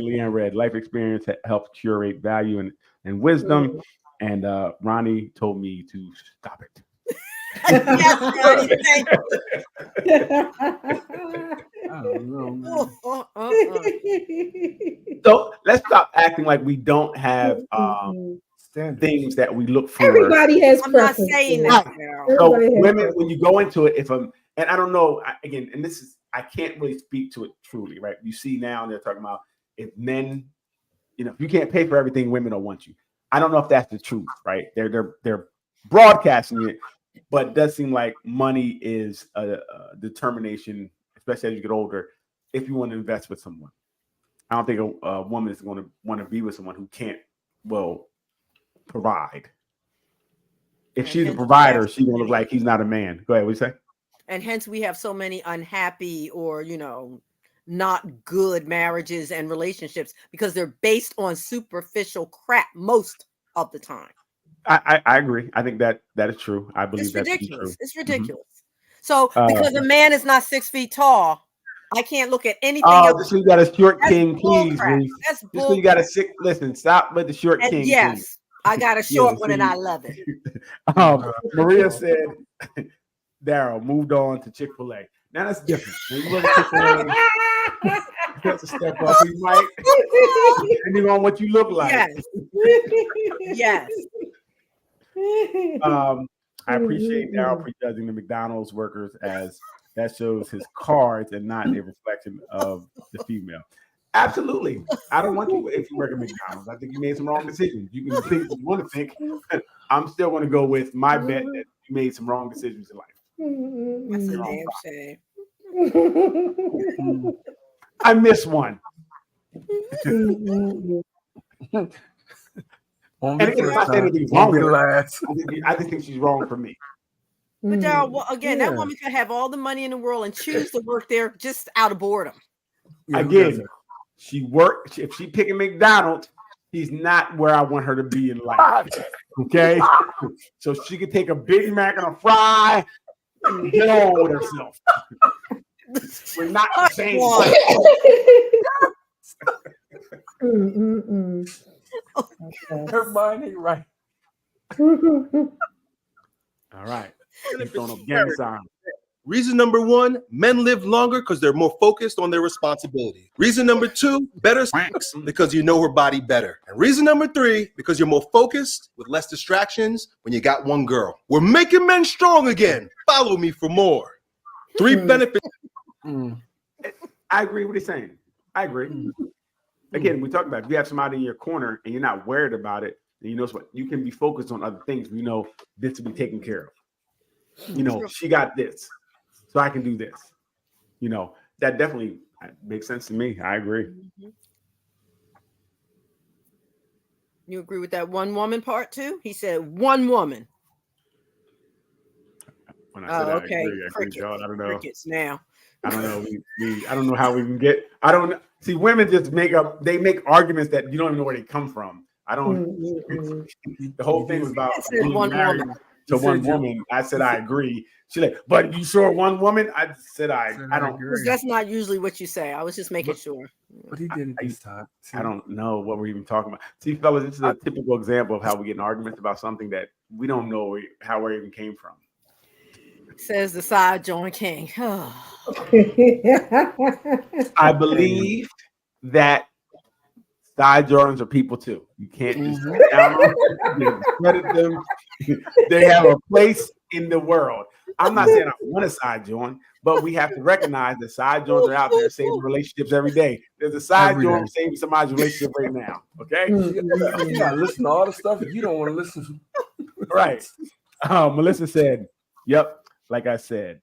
Leanne read, life experience helps curate value and wisdom. And Ronnie told me to stop it. Yes, Ronnie. Thank I don't know, man. you. So let's stop acting like we don't have Standards. things that we look for. Everybody has I'm not preferences. saying Right. that now. So Everybody has women, preferences. when you go into it, and I don't know, again, and this is, I can't really speak to it truly, right? You see now they're talking about if men, if you can't pay for everything, women don't want you. I don't know if that's the truth, right? They're broadcasting it, but it does seem like money is a determination, especially as you get older, if you want to invest with someone. I don't think a woman is going to want to be with someone who can't, provide. If she's a provider, she's going to look like he's not a man. Go ahead, what you say? And hence we have so many unhappy or not good marriages and relationships because they're based on superficial crap most of the time. I agree. I think that is true. I believe It's that's ridiculous. true. It's ridiculous. So because a man is not 6 feet tall, I can't look at anything Oh, else. this one you got a short That's king, bull please. crap. Reese. That's This bull. one you got a sick. Listen, stop with the short And king. yes, I got a short one and see. I love it. Please. Maria said, Daryl moved on to Chick-fil-A. Now that's different. When you look at Chick-fil-A, that's a step up. You might, depending on what you look like. Yes. Yes. I appreciate Daryl prejudging the McDonald's workers as that shows his cards and not a reflection of the female. Absolutely. I don't want you if you work at McDonald's. I think you made some wrong decisions. You can think what you want to think. I'm still going to go with my bet that you made some wrong decisions in life. That's a damn shame. I missed one. And again, I'm not saying anything's wrong with her. I just think she's wrong for me. But Daryl, well, again, that woman could have all the money in the world and choose to work there just out of boredom. Again, she worked. If she picking McDonald's, she's not where I want her to be in life. Okay, so she could take a Big Mac and a fry and get on with herself. We're not the same. Her mind ain't right. All right. Gang sign. Reason number 1, men live longer because they're more focused on their responsibility. Reason number 2, better sex because you know her body better. And reason number 3, because you're more focused with less distractions when you got one girl. We're making men strong again. Follow me for more. 3 benefits. I agree with what he's saying. I agree. Again, we talk about if you have somebody in your corner and you're not worried about it, then you know what, you can be focused on other things. You know this will be taken care of. You know, she got this, so I can do this. You know, that definitely makes sense to me. I agree. You agree with that one woman part too? He said one woman. When I said okay. I agree, John. I don't know. Crickets now. I don't know. I don't know how we can get. I don't see. Women just make up. They make arguments that you don't even know where they come from. I don't. The whole thing was about being married to one woman. I said I agree. She's like, but you sure one woman? I said I don't. That's not usually what you say. I was just making sure. But he did it this time. I don't know what we're even talking about. See, fellas, this is a typical example of how we get in arguments about something that we don't know how where it even came from. Says the side joint king. I believe that side Jordans are people too. You can't just credit them. They have a place in the world. I'm not saying I want a side joint, but we have to recognize that side joints are out there saving relationships every day. There's a side joint saving somebody's relationship right now. Okay, you gotta listen to all the stuff you don't want to listen to. Right. Melissa said, "Yep." Like I said,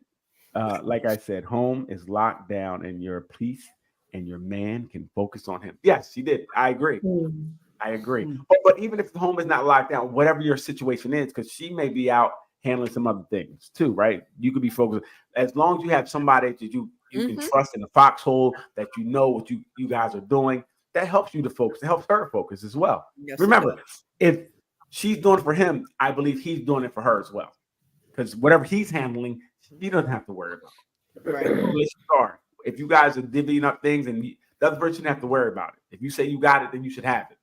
home is locked down and your peace and your man can focus on him. Yes, she did. I agree. I agree. But even if the home is not locked down, whatever your situation is, because she may be out handling some other things too, right? You could be focused. As long as you have somebody that you can trust in the foxhole, that you know what you guys are doing, that helps you to focus. It helps her focus as well. Yes, remember, if she's doing it for him, I believe he's doing it for her as well. Because whatever he's handling, he doesn't have to worry about it. Right. If you guys are divvying up things and the other person shouldn't have to worry about it. If you say you got it, then you should have it.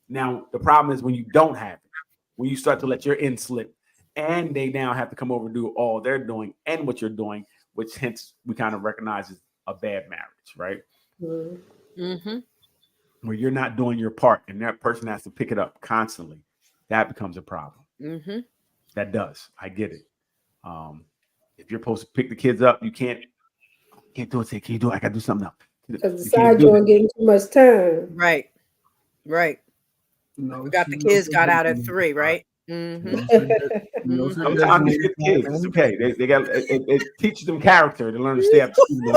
Now, the problem is when you don't have it, when you start to let your end slip and they now have to come over and do all they're doing and what you're doing, which hence we kind of recognize as a bad marriage, right? Mm-hmm. Where you're not doing your part and that person has to pick it up constantly. That becomes a problem. Mm-hmm. That does. I get it. If you're supposed to pick the kids up, you can't do it. Say, can you do it? I gotta do something else. Because the side joint getting too much time. Right. No, we got the kids got out at 3, right? Mm-hmm. Sometimes you get the kids. It's okay. They got it teaches them character to learn to stay up to school.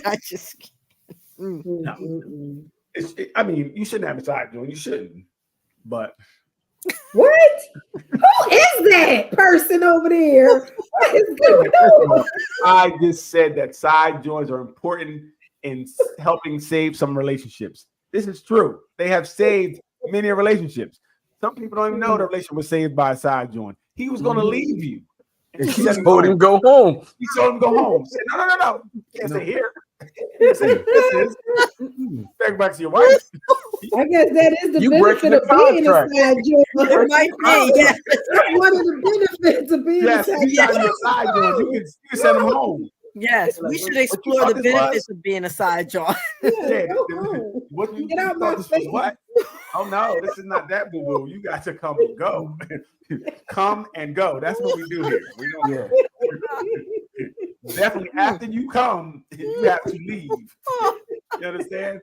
I just no. I mean, you shouldn't have a side joint. You shouldn't. But what? Who is that person over there? What is going on? I just said that side joints are important in helping save some relationships. This is true. They have saved many relationships. Some people don't even know the relationship was saved by a side joint. He was going to leave you. And she told him go home. He told him go home. He said, no. You can't stay here. Back to your wife. I guess that is the benefit of being a side joint. It might be, yeah. That's one of the benefits of being a side joint. You can send him home. Yes, we Like, should what you explore thought the this was? benefits of being a side jaw. Yeah, go home. What you Get out thought my this was face. what? Oh no, this is not that boo boo. You got to come and go. Come and go. That's what we do here. We don't definitely after you come, you have to leave. You understand?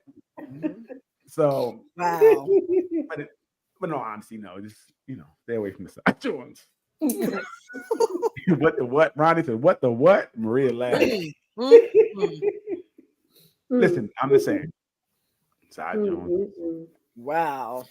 So Wow. but no, honestly, no, just stay away from the side joints. What the what? Ronnie said, what the what? Maria laughed. Listen, I'm just saying. Side joints. Wow.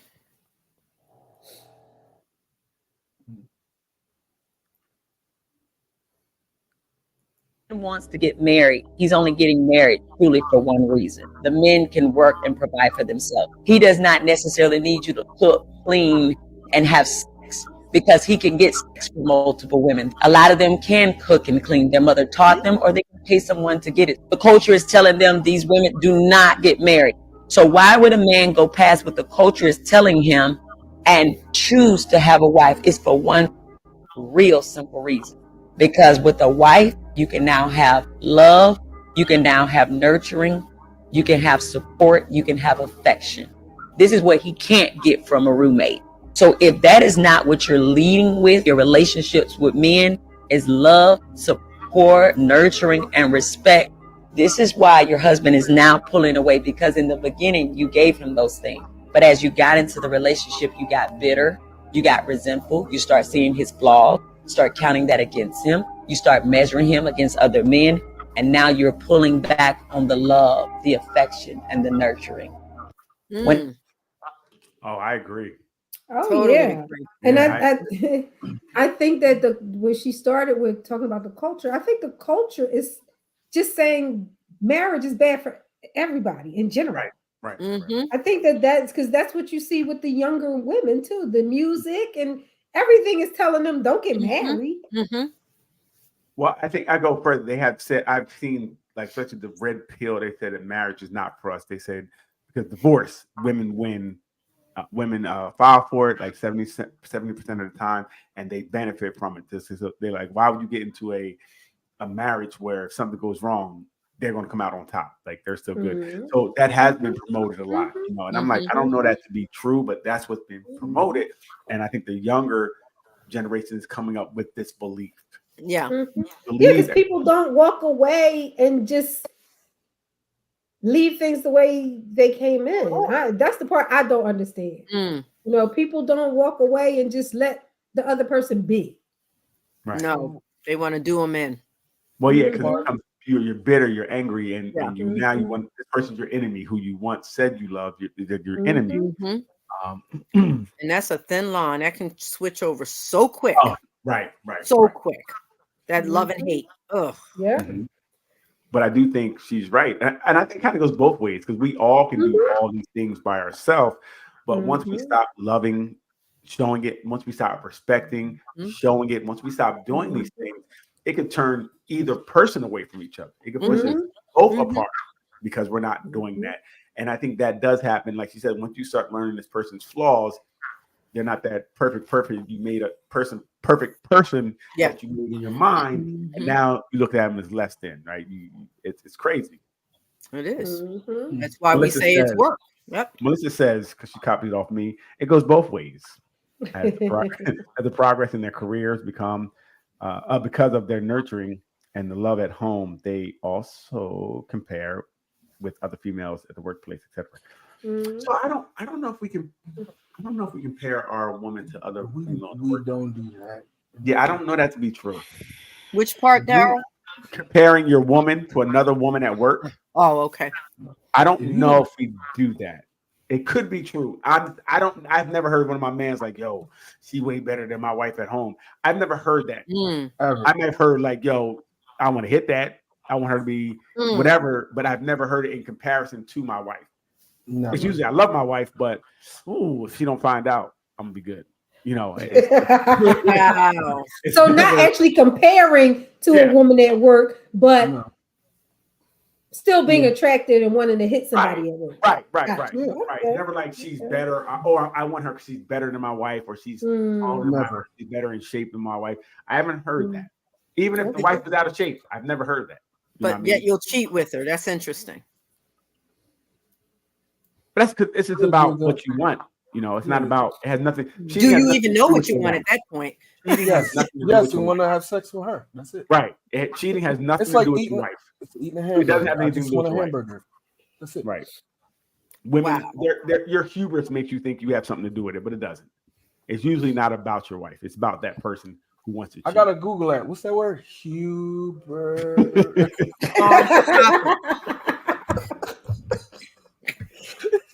Wants to get married, he's only getting married truly for one reason. The men can work and provide for themselves. He does not necessarily need you to cook, clean, and have sex because he can get sex from multiple women. A lot of them can cook and clean. Their mother taught them, or they can pay someone to get it. The culture is telling them these women do not get married. So why would a man go past what the culture is telling him and choose to have a wife? It's for one real simple reason. Because with a wife, you can now have love, you can now have nurturing, you can have support, you can have affection. This is what he can't get from a roommate. So if that is not what you're leading with, your relationships with men is love, support, nurturing, and respect, this is why your husband is now pulling away, because in the beginning you gave him those things. But as you got into the relationship, you got bitter, you got resentful, you start seeing his flaws, start counting that against him, you start measuring him against other men, and now you're pulling back on the love, the affection, and the nurturing. When Oh, I agree. Oh Totally yeah, agree. and Yeah, I think that when she started with talking about the culture, I think the culture is just saying marriage is bad for everybody in general. Right. I think that's because that's what you see with the younger women too. The music and everything is telling them don't get married. Well, I think I go further. They have said, I've seen, like, especially the red pill, they said that marriage is not for us. They said because divorce, women win. Women file for it like 70% of the time, and they benefit from it. They're like, why would you get into a marriage where if something goes wrong, they're going to come out on top? Like, they're still good. So that has been promoted a lot, and I'm like, I don't know that to be true, but that's what's been promoted. And I think the younger generation is coming up with this belief. Yeah. Because people don't walk away and just leave things the way they came in. That's the part I don't understand. People don't walk away and just let the other person be. Right. No, they want to do them in. Well, yeah, because you're bitter, you're angry, and you now you want this person's your enemy who you once said you loved. They're your enemy. And that's a thin line that can switch over so quick. Right. So quick. That love and hate. Ugh. Yeah. But I do think she's right. And I think it kind of goes both ways, because we all can do all these things by ourselves. But once we stop loving, showing it, once we stop respecting, showing it, once we stop doing these things, it could turn either person away from each other. It could push us both apart because we're not doing that. And I think that does happen. Like she said, once you start learning this person's flaws, they're not that perfect. You made a perfect person that you made in your mind, and now you look at them as less than, right? It's crazy. It is. That's why Melissa we say it's work. Yep. Melissa says, because she copied off me, it goes both ways. As the progress in their careers become, because of their nurturing and the love at home, they also compare with other females at the workplace, etc. So I don't know if we can. I don't know if we compare our woman to other females. We don't do that. Yeah, I don't know that to be true. Which part, Daryl? Comparing your woman to another woman at work. Oh, okay. I don't know if we do that. It could be true. I've never heard one of my mans like, yo, she way better than my wife at home. I've never heard that. I may have heard like, yo, I want to hit that. I want her to be whatever, but I've never heard it in comparison to my wife. No. It's usually I love my wife, but if she don't find out, I'm gonna be good. So not actually comparing to a woman at work, but still being attracted and wanting to hit somebody at work. Right. Never like she's better, or I want her because she's better than my wife, or she's better in shape than my wife. I haven't heard that. Even if the wife is out of shape, I've never heard that. You know But what I yet mean? you'll cheat with her. That's interesting. But it's just about what you want. You know, it's not about. It has nothing. Do cheating has you nothing even to know do what with you your want wife. at that point? Cheating has Yes, nothing to do yes, with you your want wife. to have sex with her. That's it. Right. Cheating has nothing It's to like do with eating, your wife. it's eating a It doesn't hamburger. have I anything just to do want with a your wife. hamburger. That's it. Right. Women, Wow. your hubris makes you think you have something to do with it, but it doesn't. It's usually not about your wife. It's about that person who wants to cheat. I gotta Google that. What's that word? Huber.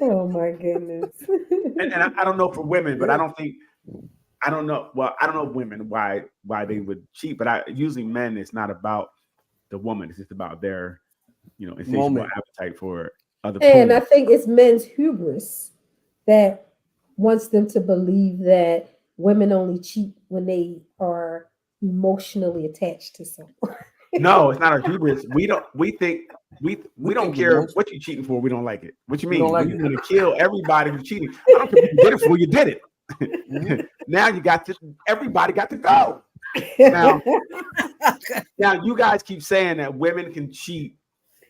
Oh my goodness. and I don't know for women, but I don't know. Well, I don't know women why they would cheat, but usually men. It's not about the woman. It's just about their, insatiable Moment. appetite for other. And porn. I think it's men's hubris that wants them to believe that women only cheat when they are emotionally attached to someone. No, it's not our hubris. We think we don't think care emotion- what you're cheating for. We don't like it. What you We mean? don't like We're it. going to kill everybody who's cheating. I don't care what you did it for. You did it. Now everybody got to go. Now you guys keep saying that women can cheat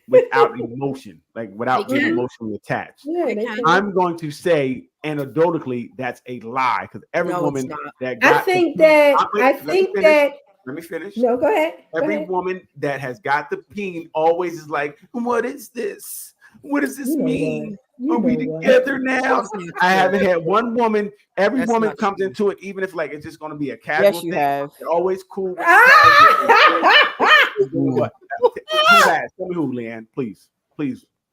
without emotion, like without They being can. emotionally attached. Yeah, They they can. can. I'm going to say anecdotally that's a lie because every No, it's woman not. that I got think the, that let me finish. Let me finish. no, go ahead. Go Every ahead. woman that has got the peen always is like, what is this? What does this You know mean? what? Are we You know what? together now? That's not I true. haven't had one woman. Every That's woman not comes true. into it, even if like it's just going to be a casual Yes, you thing. have. They're always cool. With Ah! what? Who has? Tell me who, Leanne. Please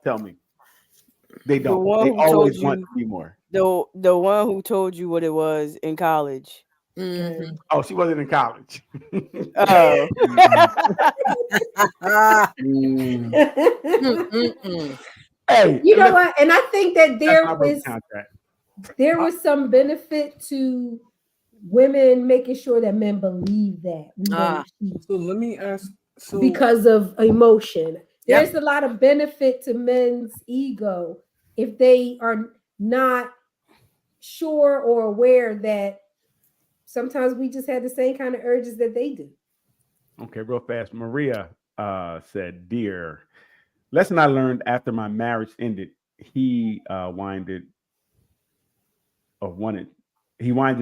tell me. They don't. one They who always told want you- to be more. The one who told you what it was in college. Mhm. Oh, she wasn't in college. Oh. Ah, Mm. mm-mm. Hey, You know what? And I think that That's my broke contract. there was some benefit to women making sure that men believe that we Ah. don't cheat So let me ask. So because of emotion. Yep. There's a lot of benefit to men's ego if they are not sure or aware that sometimes we just had the same kind of urges that they do. Okay, real fast. Maria said, "Dear, lesson I learned after my marriage ended. He winded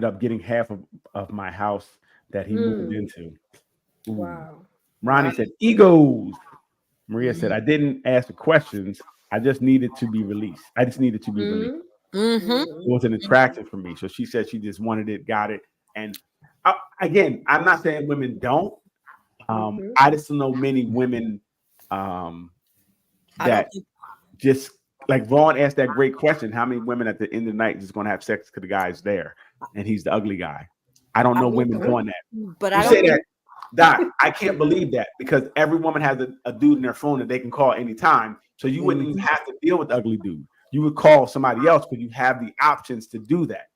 up getting half of my house that he moved into." Ooh. Wow. Ronnie said, "Egos." Maria said, "I didn't ask the questions. I just needed to be released. I just needed to be released. Mhm. It was an attraction for me." So she said she just wanted it, got it. And again, I'm not saying women don't. I just know many women I that don't think just like Vaughn asked that great question: how many women at the end of the night just going to have sex because the guy's there and he's the ugly guy? I don't know women doing that. but You I say don't that, Doc, I can't believe that because every woman has a dude in their phone that they can call anytime. So you wouldn't even have to deal with the ugly dude. You would call somebody else because you have the options to do that.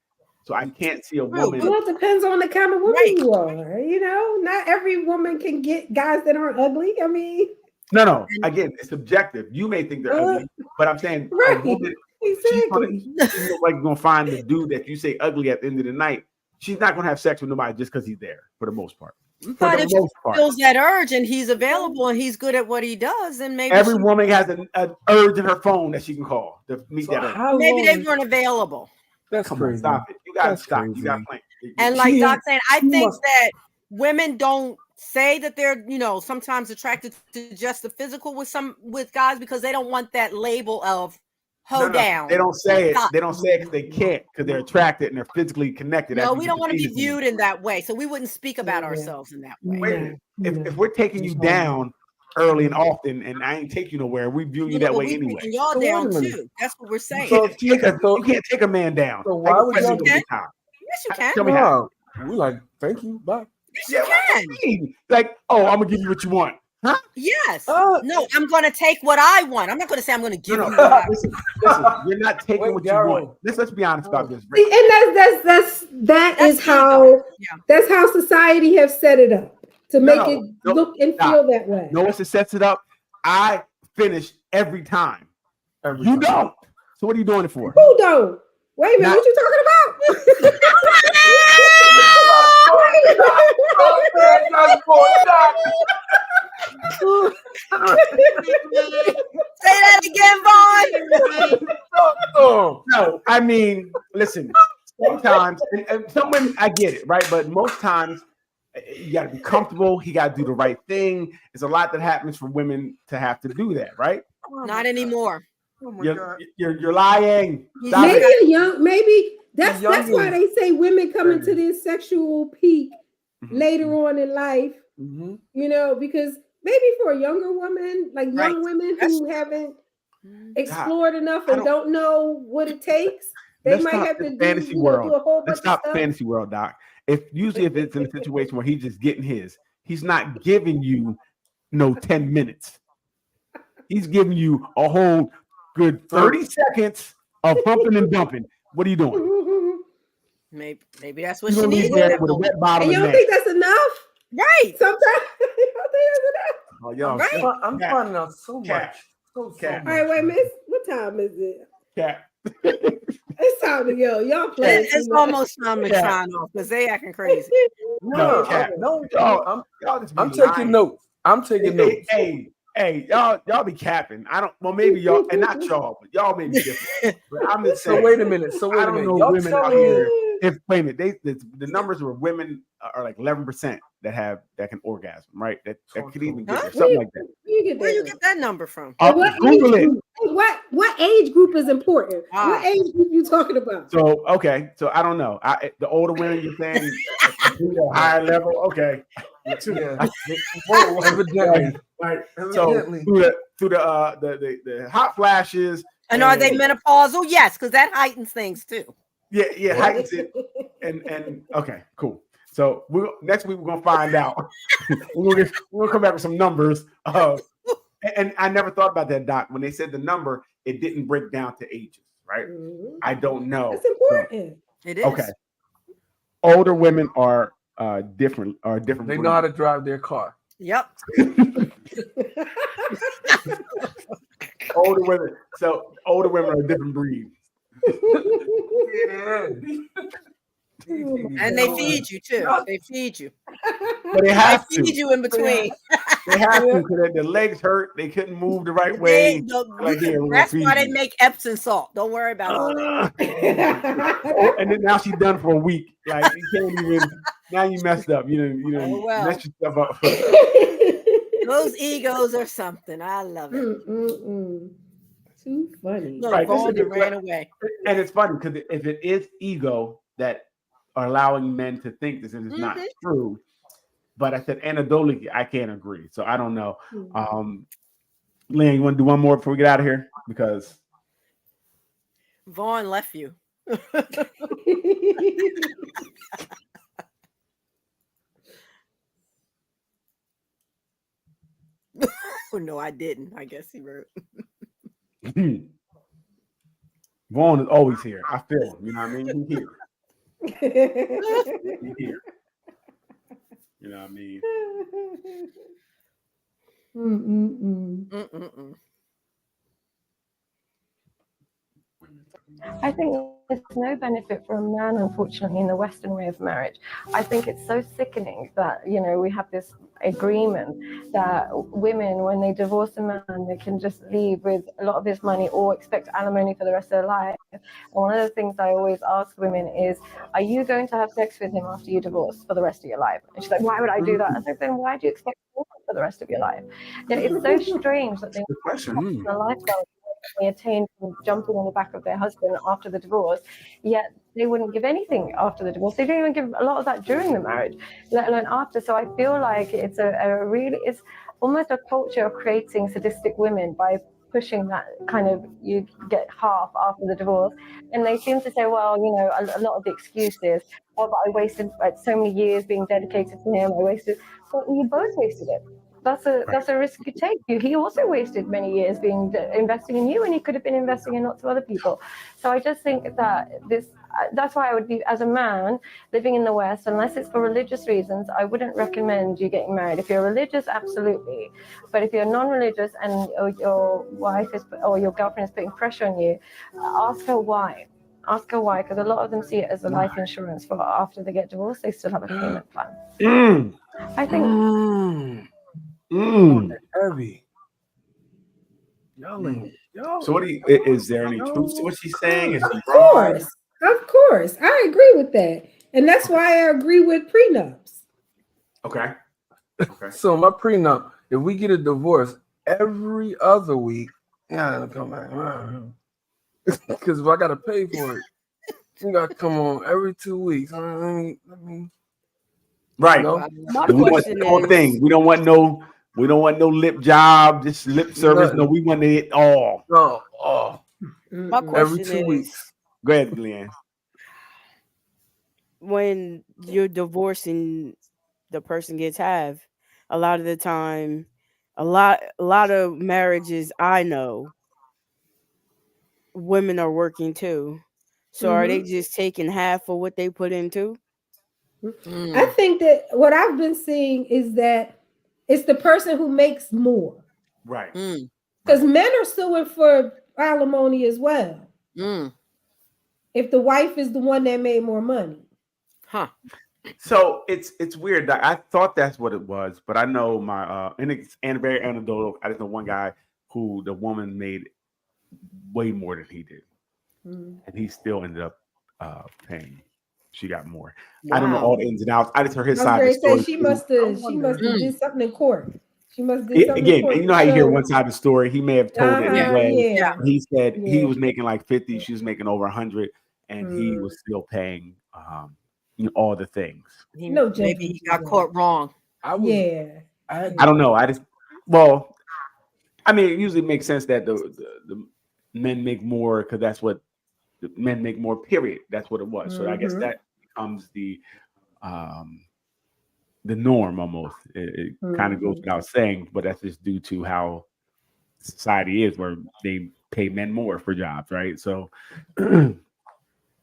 So I can't see a woman. Well, it depends on the kind of woman Right. you are. You know, not every woman can get guys that aren't ugly. I mean, No. Again, it's subjective. You may think they're ugly, but I'm saying a right. woman, Exactly. she's like gonna find the dude that you say ugly at the end of the night. She's not gonna have sex with nobody just because he's there for the most part. For But the if she most part. feels that urge and he's available and he's good at what he does, then maybe Every she- woman has an urge in her phone that she can call to meet So that urge. how maybe long? they weren't available. That's Come on, crazy. stop it. You gotta That's stop. You crazy. gotta play. And like She- Doc saying, I she think must- that women don't say that they're, sometimes attracted to just the physical with guys because they don't want that label of hoe down. They don't say it. Stop. They don't say it because they can't, because they're attracted and they're physically connected. No, after we you don't get want to the be penis in viewed in that way. So we wouldn't speak about Yeah. ourselves in that way. Wait a minute. If we're taking you down early and often, and I ain't take you nowhere, we view you that way we anyway. taking y'all So wait a down minute. too. That's what we're saying. So You can't take a man down. So why would y'all- Yes, you can. Tell me how. No, we like, thank you, bye. Yes, you can. Like, oh, I'm gonna give you what you want. Huh? Yes. Uh, No, I'm going to take what I want. I'm not going to say I'm going to give No, you no. what I Listen, you're not taking Wait, what you Daryl. want. Let's be honest about this. See, and that That's is how ego. Yeah. that's how society has set it up to make it no, look and stop. feel that way. No one sets it up. I finish every time. Every You time. don't. So what are you doing it for? Who don't? Wait a minute, Not- what you talking about? I mean, listen. Sometimes, and some women, I get it, right? But most times, you got to be comfortable. He got to do the right thing. There's a lot that happens for women to have to do that, right? Not anymore. Oh my You're, God. you're lying. Stop Maybe it. a young, maybe that's The young why they say women come into Baby. their sexual peak Mhm. later on in life. Mhm. You know, because maybe for a younger woman, like young Right. women That's who true. haven't Mhm. explored enough I and don't- don't know what it takes, they Let's might stop have the to do, fantasy do world. a whole Let's bunch of stop the stuff. fantasy world, Doc. If it's in a situation where he's just getting his, he's not giving you 10 minutes. He's giving you a whole good 30 seconds of humping and dumping. What are you doing? Maybe that's what You're she gonna be needs. there with a wet bottom And and you don't neck. think that's enough? Right. Sometimes you don't think that's enough. Oh, y'all, Right. I'm Cat. finding out so Cat. much. So Cat. All right, much. wait, miss. What time is it? Cat. It's time to go. Y'all playing too It's much. almost time to Yeah. sign off because they acting crazy. No, No, Cat. no, Y'all just be I'm taking lying. notes. I'm taking notes. Hey, y'all be capping. I don't. Well, maybe y'all, and not y'all, but y'all may be different. But I'm just So saying. wait a minute. I don't know Y'all women out telling here. me If wait a minute, the numbers where women are like 11% that can orgasm, right? That could even get Huh? there, something like that. Where you get that number from? What Google age it. group- what age group is important? Ah. What age group you talking about? So okay, so I don't know. The older women you're saying higher level, okay. yeah. Whoa, evidently. Right. So Evidently. through the hot flashes. And are they menopausal? Yes, because that heightens things too. Yeah, heightens it. And okay, cool. So next week we're gonna find out. we're gonna come back with some numbers. And I never thought about that, Doc. When they said the number, it didn't break down to ages, right? Mhm. I don't know. That's important. It is. Okay. Older women are different. They know how to drive their car. Yep. Older women. So older women are a different breed. And they feed you too. They feed you. But they have They feed to. you in between. They have to because their legs hurt. They couldn't move the right way. That's why they make Epsom salt. Don't worry about all that. And then now she's done for a week. Like you can't even. Now you messed up. You know, Oh, well. messed yourself up. Those egos are something. I love it. Too funny. Look, Right, this Vaughn is a ran away. And it's funny because if it is ego that are allowing men to think this, and it's not true. But I said anecdotally, I can't agree. So I don't know. Lynn, you want to do one more before we get out of here? Because Vaughn left you. Oh, no, I didn't. I guess he wrote. Vaughn is always here. I feel him. You know what I mean? He's here. He's here. You know what I mean? I think there's no benefit for a man, unfortunately, in the Western way of marriage. I think it's so sickening that, you know, we have this agreement that women, when they divorce a man, they can just leave with a lot of his money or expect alimony for the rest of their life. And one of the things I always ask women is, are you going to have sex with him after you divorce for the rest of your life? And she's like, why would I do that? I said, then why do you expect for the rest of your life? You know, it's so strange that they the lifestyle they attained from jumping on the back of their husband after the divorce, yet they wouldn't give anything after the divorce. They didn't even give a lot of that during the marriage, let alone after. So I feel like it's it's almost a culture of creating sadistic women by pushing that kind of, you get half after the divorce. And they seem to say, well, you know, a lot of the excuses, oh, but I wasted like so many years being dedicated to him. Well, you both wasted it. That's a risk you take. He also wasted many years investing in you, and he could have been investing in lots of other people. So I just think that that's why I would be, as a man living in the West, unless it's for religious reasons, I wouldn't recommend you getting married. If you're religious, absolutely. But if you're non-religious and your wife or your girlfriend is putting pressure on you, ask her why. Ask her why, because a lot of them see it as a life insurance for after they get divorced, they still have a payment plan. I think. Heavy. Y'all ain't Yo, So what do you, is there any truth to what she's saying? Is she Of wrong? course. I agree with that. And that's why I agree with prenups. Okay. Okay. So my prenup, if we get a divorce every other week, yeah, it'll come back. Because if I gotta pay for it, you gotta come on every 2 weeks. Right. No? My We want question the whole is, thing. We don't want no lip job, just lip service. No, we want it all. No. Oh. my Every question 2 is, weeks. Go ahead, Leanne. when you're divorcing, the person gets half. A lot of the time, a lot of marriages I know, women are working too. So are they just taking half of what they put into? I think that what I've been seeing is that it's the person who makes more. Right. Because men are suing for alimony as well. If the wife is the one that made more money. So it's weird. I thought that's what it was, but I know my and it's very anecdotal. I just know one guy who the woman made way more than he did, and he still ended up paying. She got more. I don't know all the ins and outs. I just heard his side of the story. She must have did something in court. She must have did something in Again, court. and you know how you hear one side of the story. He may have told it in a way. Yeah. He said he was making like 50, she was making over 100, and he was still paying all the things. Maybe he got caught wrong. I don't know. I mean, it usually makes sense that the men make more because that's what the men make more. Period. That's what it was. So I guess that becomes the norm almost. It kind of goes without saying, but that's just due to how society is, where they pay men more for jobs, right? So could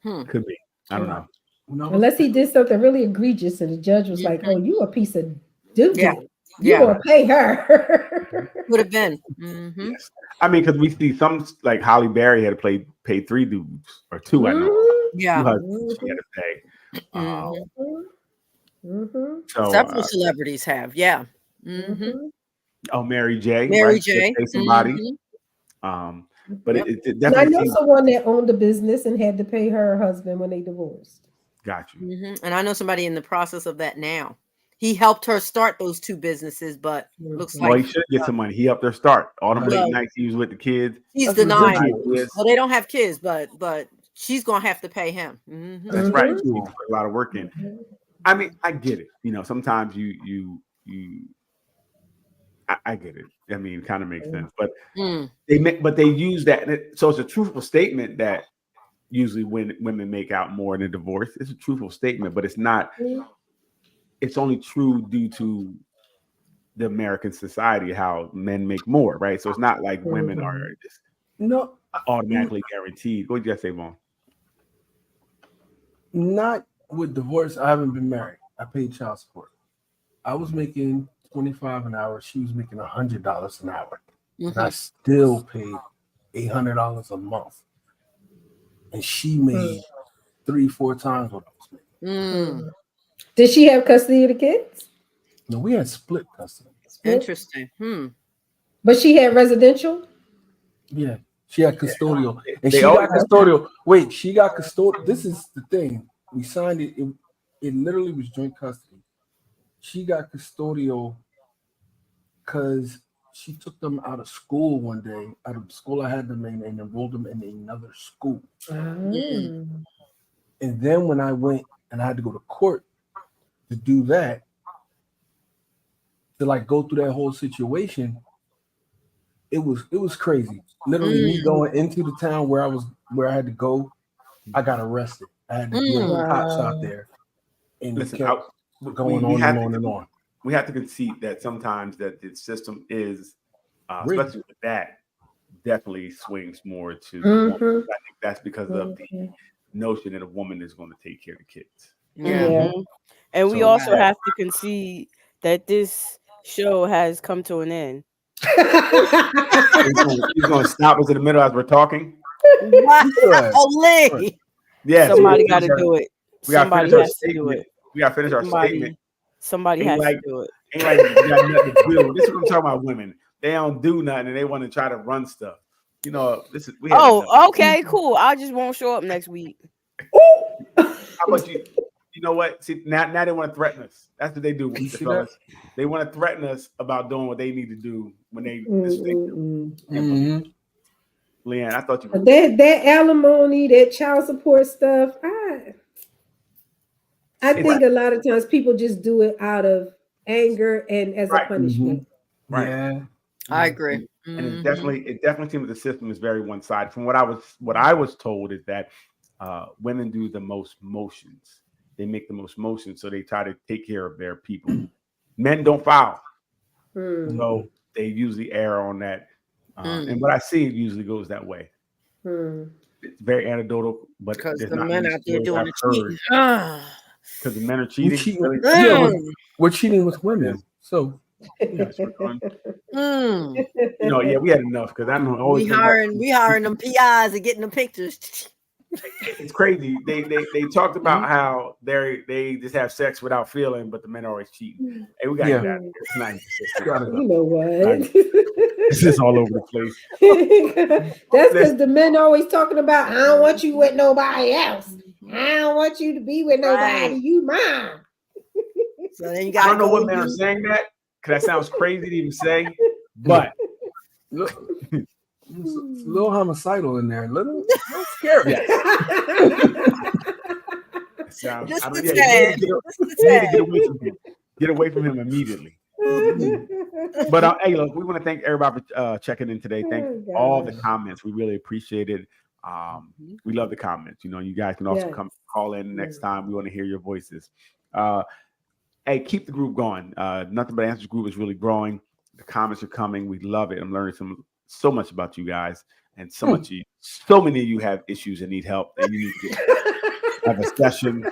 be. I don't know. Unless he did something really egregious and the judge was like, "Oh, you a piece of doo-doo. Yeah. You gonna pay her." Would have been. Yes. I mean, because we see some like Holly Berry had to pay 3 dudes or 2. I know. Yeah. 2 husbands she had to pay. So Several celebrities have. Yeah. Oh, Mary J. Mary right? J. Pay somebody. But it And definitely. I know seems- someone that owned a business and had to pay her husband when they divorced. Got you. And I know somebody in the process of that now. He helped her start those 2 businesses, but looks Well, like he should get some money. He helped her start. All them Well, late nights he was with the kids. he's denying. Well, they don't have kids, but she's gonna have to pay him. That's right. He put a lot of work in. I mean, I get it. You know, sometimes I get it. I mean, it kind of makes sense. But they use that. So it's a truthful statement that usually when women make out more in a divorce, it's a truthful statement, but it's not. It's only true due to the American society, how men make more, right? So it's not like women are just automatically guaranteed. What did you say, Vaughn? Not with divorce. I haven't been married. I paid child support. I was making $25 an hour. She was making $100 an hour. And I still paid $800 a month. And she made 3-4 times what I was making. Did she have custody of the kids? No, we had split custody. Interesting. But she had residential? Yeah, she had custodial. And They she all got custodial. Wait, she got custodial. This is the thing. We signed it. It literally was joint custody. She got custodial because she took them out of school one day, out of the school I had them in, and enrolled them in another school. And then when I went and I had to go to court to do that, to like go through that whole situation, it was crazy. Literally, me going into the town where I had to go, I got arrested. I had to deal with cops out there, and Listen, it kept going on and on and on. We have to concede that sometimes that the system is, especially with that, definitely swings more to the woman. I think that's because of the notion that a woman is going to take care of the kids. And we So also that- have to concede that this show has come to an end. He's going to stop us in the middle as we're talking. Holy. Yeah, Somebody got to do it. We got to Somebody finish our has to do statement. it. We got to finish our statement. Somebody Ain't has like- to do it. Ain't like we got nothing to do. This is what I'm talking about. Women, they don't do nothing and they want to try to run stuff. You know, this is. We had enough. Oh, okay, cool. I just won't show up next week. How about you? You know what? See, now they want to threaten us. That's what they do, fellas. They want to threaten us about doing what they need to do when they. Leanne, I thought you. That alimony, that child support stuff. I think a lot of times people just do it out of anger and as a punishment. Right. Yeah. I agree. And it definitely seems the system is very one-sided. From what I was told is that women do the most motions. They make the most motions, so they try to take care of their people. Men don't file, so they usually err on that. And what I see usually goes that way. It's very anecdotal, but Because there's the not men many out there stories doing I've the cheating. heard. Because the men are cheating. We're cheating with women. So we had enough because I know we hiring them PIs and getting them pictures. It's crazy. They talked about how they just have sex without feeling, but the men are always cheating. Hey, we got that. It's not consistent. You know what? It's just all over the place. That's because the men are always talking about, I don't want you with nobody else. I don't want you to be with nobody. You mine. So then you I don't know what men are saying that because that sounds crazy to even say, but it's a little homicidal in there, a little scary. Sounds, Just I don't, a yeah, tad. you need to get away from him. Get away from him immediately. But hey, look, we want to thank everybody for checking in today. Thank all the comments. We really appreciate it. We love the comments. You know, you guys can also come call in next time. We want to hear your voices. Hey, keep the group going. Nothing But Answers group is really growing. The comments are coming. We love it. I'm learning so much about you guys, and so many of you have issues and need help, and you need to have a session.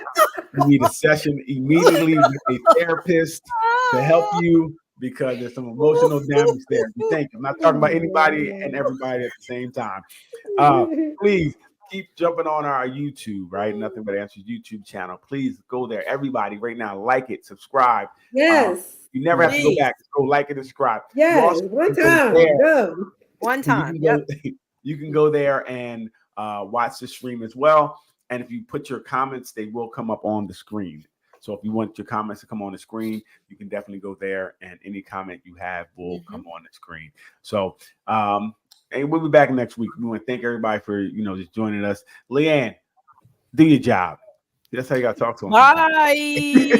You need a session immediately with a therapist to help you because there's some emotional damage there. Thank you. I'm not talking about anybody and everybody at the same time. Please keep jumping on our YouTube, right? Nothing But Answers YouTube channel. Please go there. Everybody right now, like it, subscribe. Yes. You never have to go back. Just go like it and subscribe. Yes, one time. Go. One time. You can go there and watch the stream as well. And if you put your comments, they will come up on the screen. So if you want your comments to come on the screen, you can definitely go there, and any comment you have will come on the screen. So, and we'll be back next week. We want to thank everybody for just joining us. Leanne, do your job. That's how you got to talk to them. Bye.